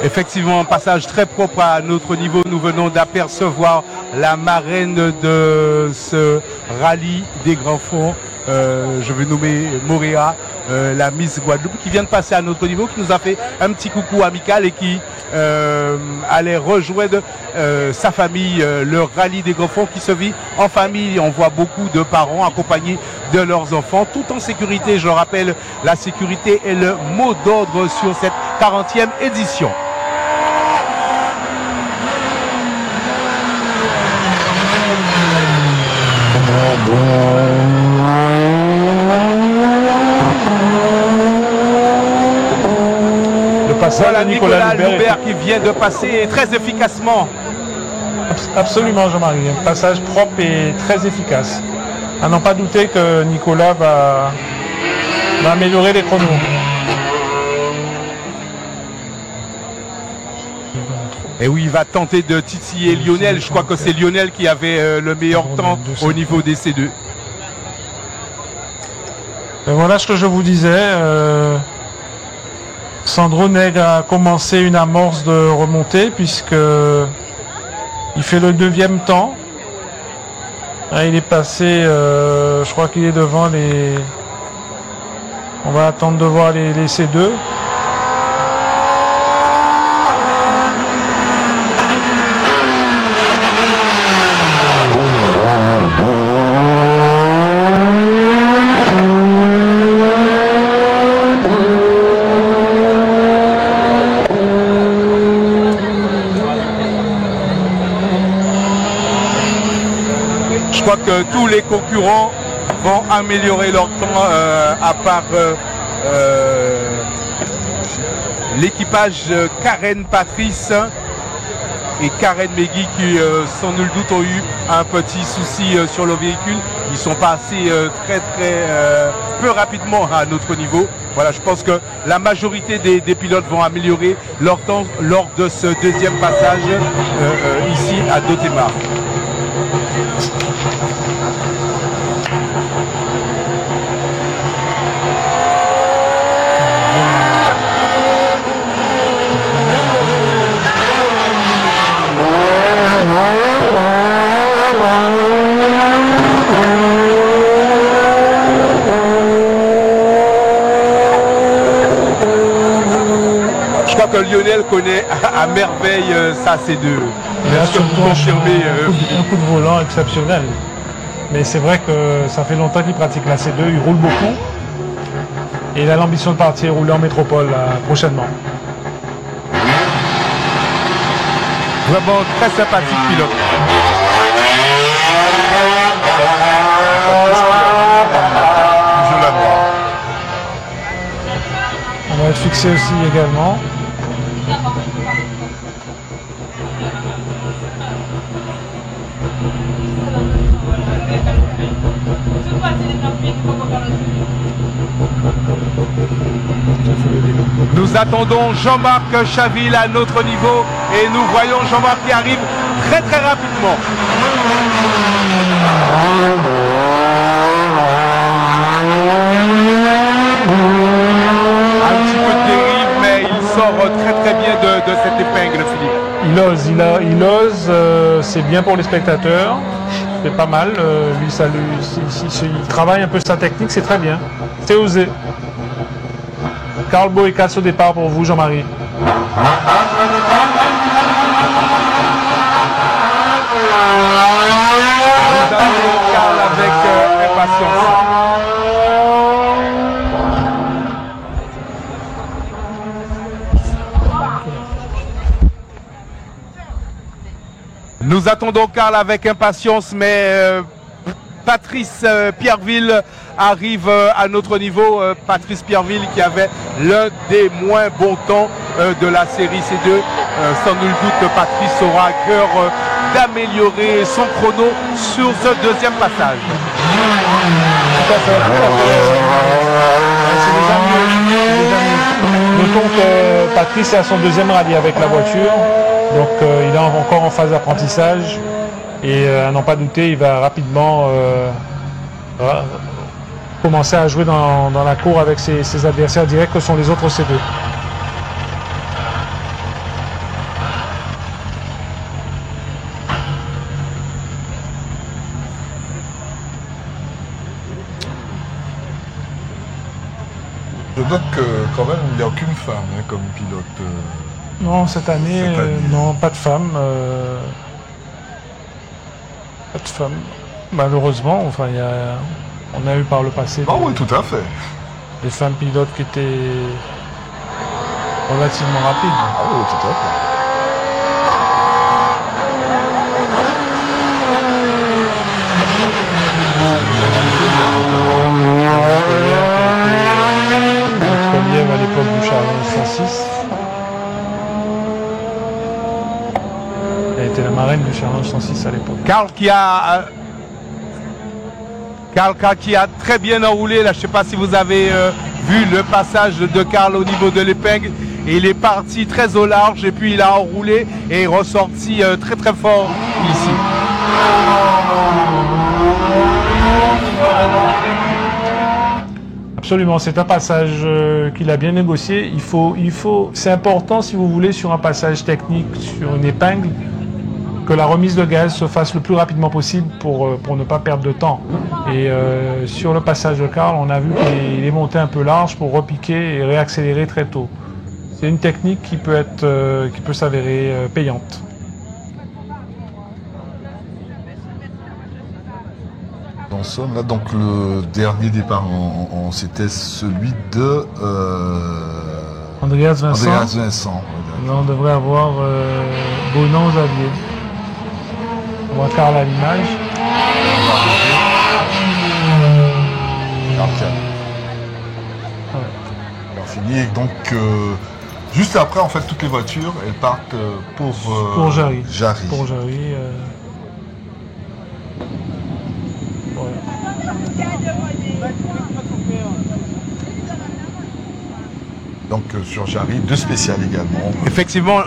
Effectivement, un passage très propre à notre niveau. Nous venons d'apercevoir la marraine de ce rallye des Grands Fonds. Je vais nommer Moréa, la Miss Guadeloupe, qui vient de passer à notre niveau, qui nous a fait un petit coucou amical et qui allait rejoindre sa famille, le rallye des Grands Fonds qui se vit en famille. On voit beaucoup de parents accompagnés de leurs enfants, tout en sécurité. Je rappelle, la sécurité est le mot d'ordre sur cette 40e édition. Voilà Nicolas Loubert qui vient de passer très efficacement. Absolument Jean-Marie, un passage propre et très efficace. À n'en pas douter que Nicolas va améliorer les chronos. Et oui, il va tenter de titiller Lionel. Je crois que c'est Lionel qui avait le meilleur temps au niveau des C2. Et voilà ce que je vous disais. Sandro Nègre a commencé une amorce de remontée puisque il fait le 9e temps. Là, il est passé, je crois qu'il est devant les... On va attendre de voir les C2. Je crois que tous les concurrents vont améliorer leur temps, à part l'équipage Karen Patrice et Karen Megui qui, sans nul doute, ont eu un petit souci sur le véhicule. Ils sont passés très peu rapidement à notre niveau. Voilà, je pense que la majorité des pilotes vont améliorer leur temps lors de ce deuxième passage ici à Dotemar. Je crois que Lionel connaît à merveille ça, ces deux. Il a surtout un coup de volant exceptionnel. Mais c'est vrai que ça fait longtemps qu'il pratique la C2, il roule beaucoup. Et il a l'ambition de partir rouler en métropole prochainement. Vraiment très sympathique pilote. On va être fixé aussi également. Nous attendons Jean-Marc Chaville à notre niveau et nous voyons Jean-Marc qui arrive très rapidement. Un petit peu de dérive, mais il sort très bien de cette épingle, Philippe. Il ose, c'est bien pour les spectateurs, c'est pas mal. Lui, il travaille un peu sa technique, c'est très bien. C'est osé. Carl Boecas au départ pour vous, Jean-Marie. Carl avec impatience. Nous attendons Carl avec impatience, mais Patrice Pierreville arrive à notre niveau. Patrice Pierreville qui avait l'un des moins bons temps de la série C2. Sans nul doute, Patrice aura à cœur d'améliorer son chrono sur ce deuxième passage. Tout à fait. C'est déjà mieux. Notons que Patrice est à son deuxième rallye avec la voiture. Donc il est encore en phase d'apprentissage. Et à n'en pas douter, il va rapidement commencer à jouer dans la cour avec ses adversaires directs que sont les autres C2. Je note que quand même il n'y a aucune femme comme pilote. Non, cette année, non, pas de femme. Pas de femme. Malheureusement, enfin, on a eu par le passé oui, tout à fait. des femmes pilotes qui étaient relativement rapides. Ah oui, tout à fait. À l'époque du Challenge 106. Elle était la marraine du Challenge 106 à l'époque. Carl qui a très bien enroulé. Là, je ne sais pas si vous avez vu le passage de Carl au niveau de l'épingle. Et il est parti très au large et puis il a enroulé et est ressorti très fort ici. Absolument, c'est un passage qu'il a bien négocié. C'est important, si vous voulez, sur un passage technique, sur une épingle, que la remise de gaz se fasse le plus rapidement possible pour ne pas perdre de temps. Et sur le passage de Karl, on a vu qu'il est monté un peu large pour repiquer et réaccélérer très tôt. C'est une technique qui peut s'avérer payante. En somme, là, donc le dernier départ, c'était celui de Andreas Vincent. Là, on devrait avoir Bonan Xavier. On voit Karl à l'image. Alors fini, et donc juste après, en fait, toutes les voitures, elles partent pour Jarry. Jarry. Donc sur Jarry, 2 spéciales également. Effectivement.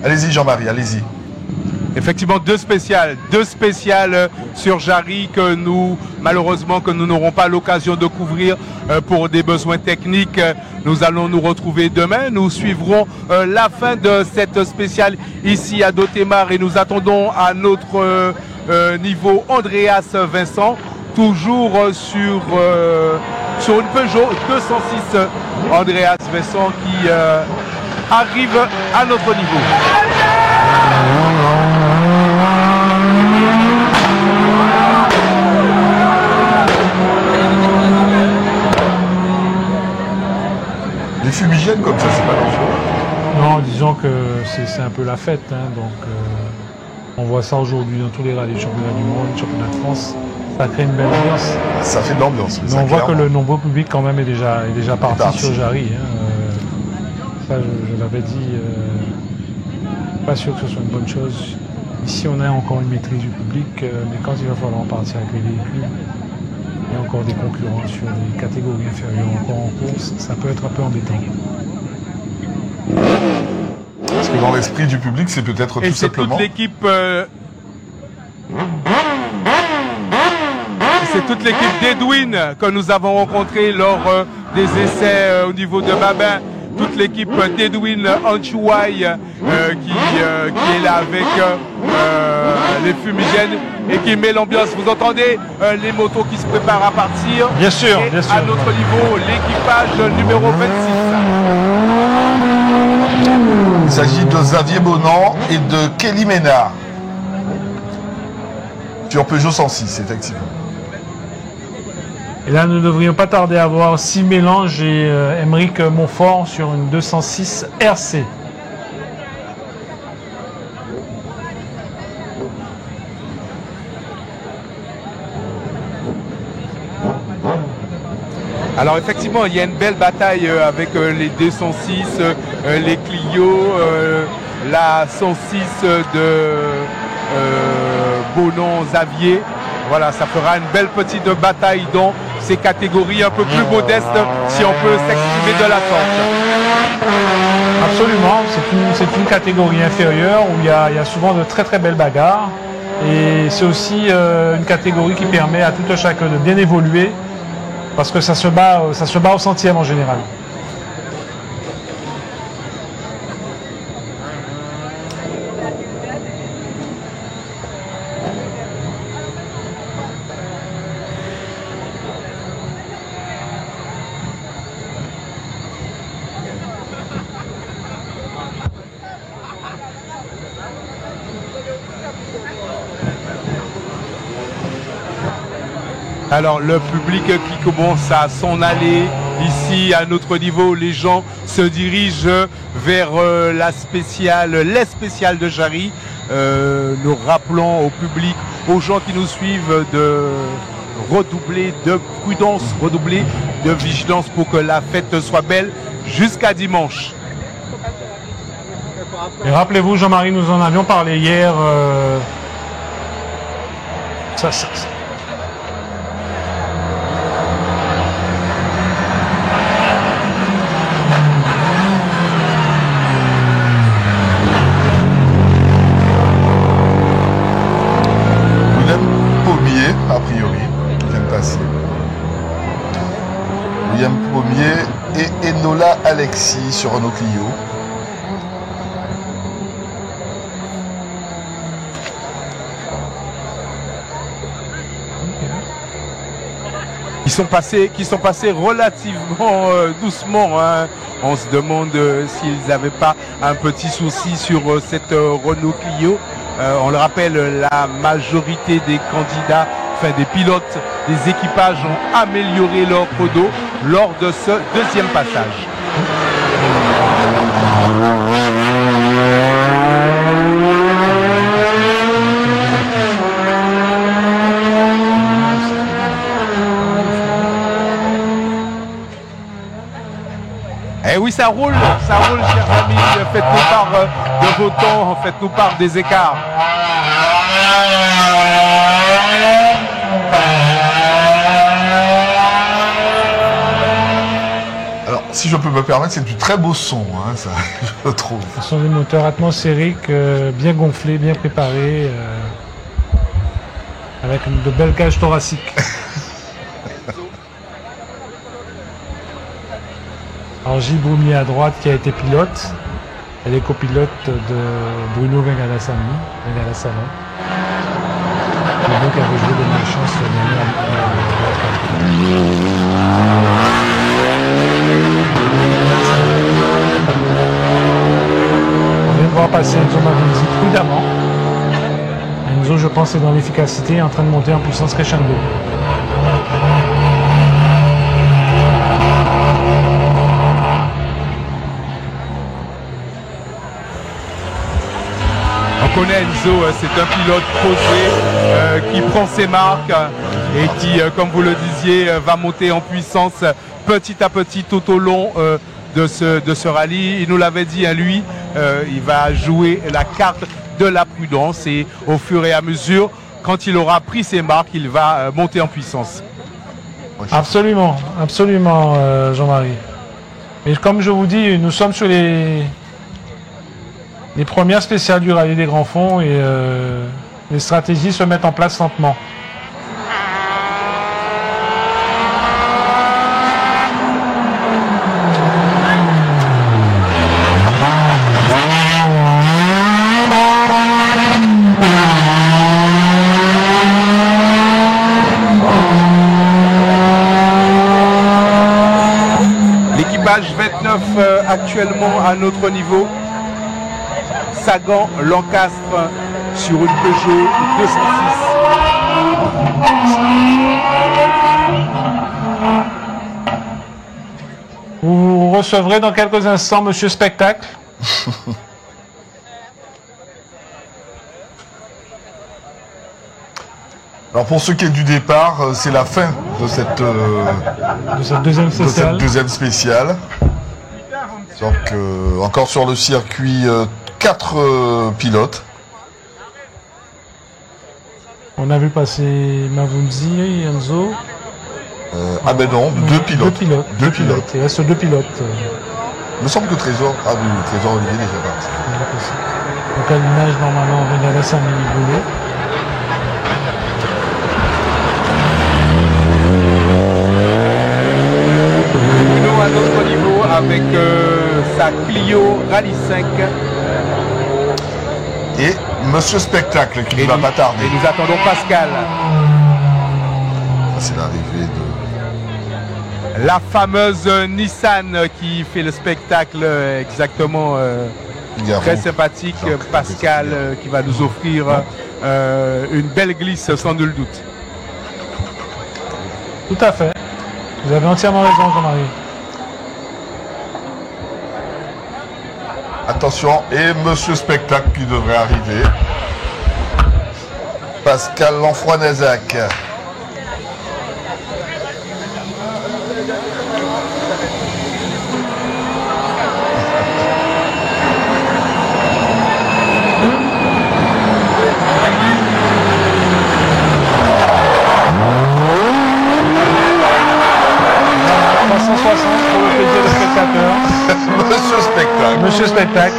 Allez-y Jean-Marie, allez-y. Effectivement, 2 spéciales sur Jarry que nous n'aurons pas l'occasion de couvrir pour des besoins techniques. Nous allons nous retrouver demain. Nous suivrons la fin de cette spéciale ici à Dotemar et nous attendons à notre niveau Andreas Vincent, toujours sur une Peugeot 206. Andreas Vincent qui arrive à notre niveau. Les fumigènes comme ça, c'est pas dangereux? Non, disons que c'est un peu la fête. Donc, on voit ça aujourd'hui dans tous les rallyes, championnats du monde, championnats de France. Ça crée une belle ambiance. Ça fait de l'ambiance. Mais on voit que le nombreux public quand même est déjà parti sur Jarry. Ça, je l'avais dit. Pas sûr que ce soit une bonne chose. Ici, on a encore une maîtrise du public, mais quand il va falloir partir avec les véhicules, il y a encore des concurrents sur les catégories inférieures encore en course, ça peut être un peu embêtant. Parce que dans l'esprit du public, c'est peut-être tout simplement... C'est toute l'équipe d'Edwin que nous avons rencontrée lors des essais au niveau de Babin. Toute l'équipe d'Edwin Anchouaï qui est là avec les fumigènes et qui met l'ambiance. Vous entendez les motos qui se préparent à partir. Bien sûr, et bien sûr. À notre niveau, l'équipage numéro 26. Il s'agit de Xavier Bonan et de Kelly Ménard. Sur Peugeot 106, effectivement. Et là, nous ne devrions pas tarder à voir Simélange et Émeric Montfort sur une 206 RC. Alors effectivement, il y a une belle bataille avec les 206, les Clio, la 106 de Bonan Xavier. Voilà, ça fera une belle petite bataille dans ces catégories un peu plus modestes, si on peut s'exprimer de la sorte. Absolument, c'est une catégorie inférieure où il y a souvent de très très belles bagarres. Et c'est aussi une catégorie qui permet à tout un chacun de bien évoluer, parce que ça se bat au centième en général. Alors le public qui commence à s'en aller ici à notre niveau, les gens se dirigent vers les spéciales de Jarry. Nous rappelons au public, aux gens qui nous suivent de redoubler de prudence, redoubler de vigilance pour que la fête soit belle jusqu'à dimanche. Et rappelez-vous, Jean-Marie, nous en avions parlé hier. A priori, qui vient de passer. deuxième premier et Enola Alexis sur Renault Clio. Qui sont passés relativement doucement. Hein. On se demande s'ils n'avaient pas un petit souci sur cette Renault Clio. On le rappelle, la majorité des candidats, enfin des pilotes, des équipages ont amélioré leur chrono lors de ce deuxième passage. Et oui, ça roule, chers amis. Faites-nous part de vos temps, faites-nous part des écarts. Alors, si je peux me permettre, c'est du très beau son, hein, ça, je trouve. Ce sont des moteurs atmosphériques bien gonflés, bien préparés, avec de belles cages thoraciques. Alors Gilles Broumier à droite qui a été pilote, elle est copilote de Bruno Vengalassano, et donc elle avait joué de malchance l'année On vient de voir passer Enzo Mavunzi prudemment. Enzo, je pense, est dans l'efficacité, en train de monter en puissance crescendo. On connaît Enzo, c'est un pilote posé qui prend ses marques et qui, comme vous le disiez, va monter en puissance petit à petit tout au long de ce rallye. Il nous l'avait dit à lui, il va jouer la carte de la prudence et au fur et à mesure, quand il aura pris ses marques, il va monter en puissance. Absolument, absolument, Jean-Marie. Et comme je vous dis, nous sommes sur les premières spéciales du rallye des grands fonds et les stratégies se mettent en place lentement. L'équipage 29 actuellement à notre niveau. Sagan Lancastre sur une Peugeot 206. Vous recevrez dans quelques instants Monsieur Spectacle. Alors pour ce qui est du départ, c'est la fin de cette deuxième spéciale. Donc encore sur le circuit 4 pilotes. On a vu passer Mavunzi et Enzo. Ah ben non, deux pilotes. Deux pilotes. Il reste 2 pilotes. Il me semble que Trésor. Ah oui, Trésor Olivier est déjà parti. Donc à l'image normalement on vient à Saint-Mini-Boulet. Bruno à notre niveau avec sa Clio Rallye 5. Et Monsieur Spectacle qui ne va pas tarder. Et nous attendons Pascal. C'est l'arrivée de... La fameuse Nissan qui fait le spectacle exactement très sympathique. Pascal qui va nous offrir une belle glisse sans nul doute. Tout à fait. Vous avez entièrement raison, Jean-Marie. Attention, et Monsieur Spectacle qui devrait arriver. Pascal Lanfroy-Nazac. Monsieur Spectacle. Monsieur Spectacle.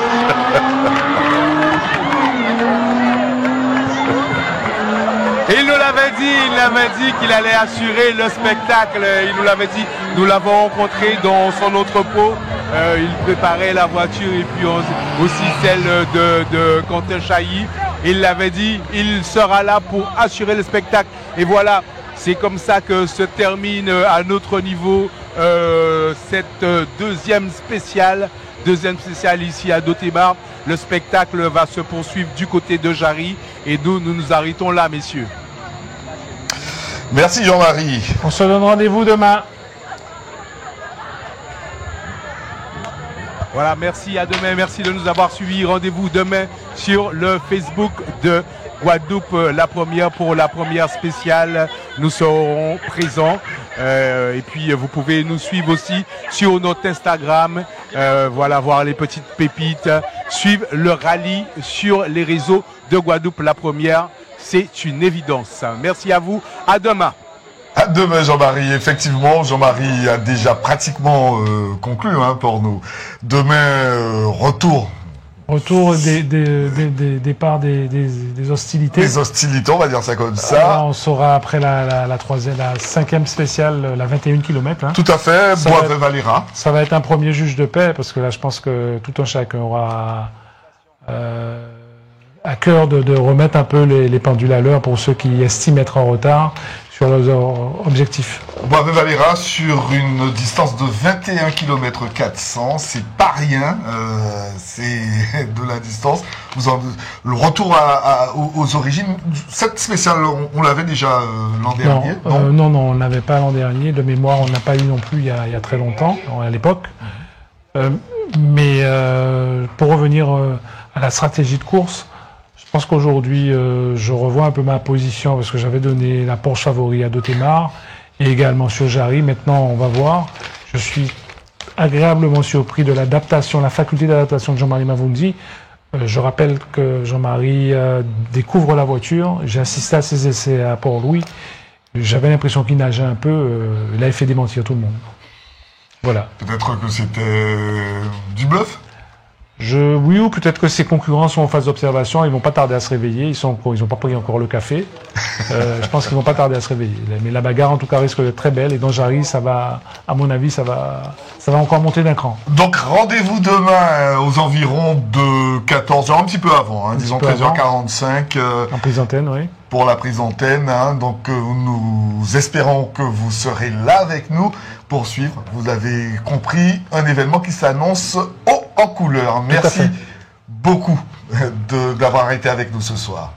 Il nous l'avait dit qu'il allait assurer le spectacle. Il nous l'avait dit. Nous l'avons rencontré dans son entrepôt. Il préparait la voiture et puis aussi celle de Quentin Chailly. Il l'avait dit, il sera là pour assurer le spectacle. Et voilà, c'est comme ça que se termine à notre niveau cette deuxième spéciale ici à Dotebar. Le spectacle va se poursuivre du côté de Jarry et nous nous arrêtons là, messieurs. Merci Jean-Marie. On se donne rendez-vous demain. Voilà, merci, à demain, merci de nous avoir suivis. Rendez-vous demain sur le Facebook de Guadeloupe, la première pour la première spéciale. Nous serons présents. Et puis vous pouvez nous suivre aussi sur notre Instagram. Voilà, voir les petites pépites. Suivre le rallye sur les réseaux de Guadeloupe, la première. C'est une évidence. Merci à vous. À demain. À demain Jean-Marie, effectivement, Jean-Marie a déjà pratiquement conclu pour nous. Demain, retour. Retour des départs des hostilités. Les hostilités, on va dire ça comme ça. On saura après la cinquième spéciale, la 21 km. Hein. Tout à fait, Boisvert-Valera. Ça va être un premier juge de paix, parce que là je pense que tout un chacun aura à cœur de remettre un peu les pendules à l'heure pour ceux qui estiment être en retard sur leurs objectifs. Boisvert-Valera sur une distance de 21 km 400, c'est pas rien, c'est de la distance. Le retour aux origines, cette spéciale, on l'avait déjà l'an dernier. Non, on n'avait pas l'an dernier. De mémoire, on n'a pas eu non plus il y a très longtemps, à l'époque. Mais pour revenir à la stratégie de course, je pense qu'aujourd'hui, je revois un peu ma position parce que j'avais donné la Porsche favori à Dotebar et également sur Jarry. Maintenant, on va voir. Je suis agréablement surpris de l'adaptation, la faculté d'adaptation de Jean-Marie Mavunzi. Je rappelle que Jean-Marie découvre la voiture. J'ai assisté à ses essais à Port-Louis. J'avais l'impression qu'il nageait un peu. Là, il fait démentir tout le monde. Voilà. Peut-être que c'était du bluff. Oui, ou peut-être que ses concurrents sont en phase d'observation, ils vont pas tarder à se réveiller, ils ont pas pris encore le café. Je pense qu'ils vont pas tarder à se réveiller. Mais la bagarre, en tout cas, risque d'être très belle. Et dans Jarry, ça va, à mon avis, ça va encore monter d'un cran. Donc, rendez-vous demain aux environs de 14h, un petit peu avant, disons 13h45. En prise d'antenne, oui. Pour la prise d'antenne. Donc, nous espérons que vous serez là avec nous pour suivre. Vous avez compris, un événement qui s'annonce haut en couleur. Merci beaucoup d'avoir été avec nous ce soir.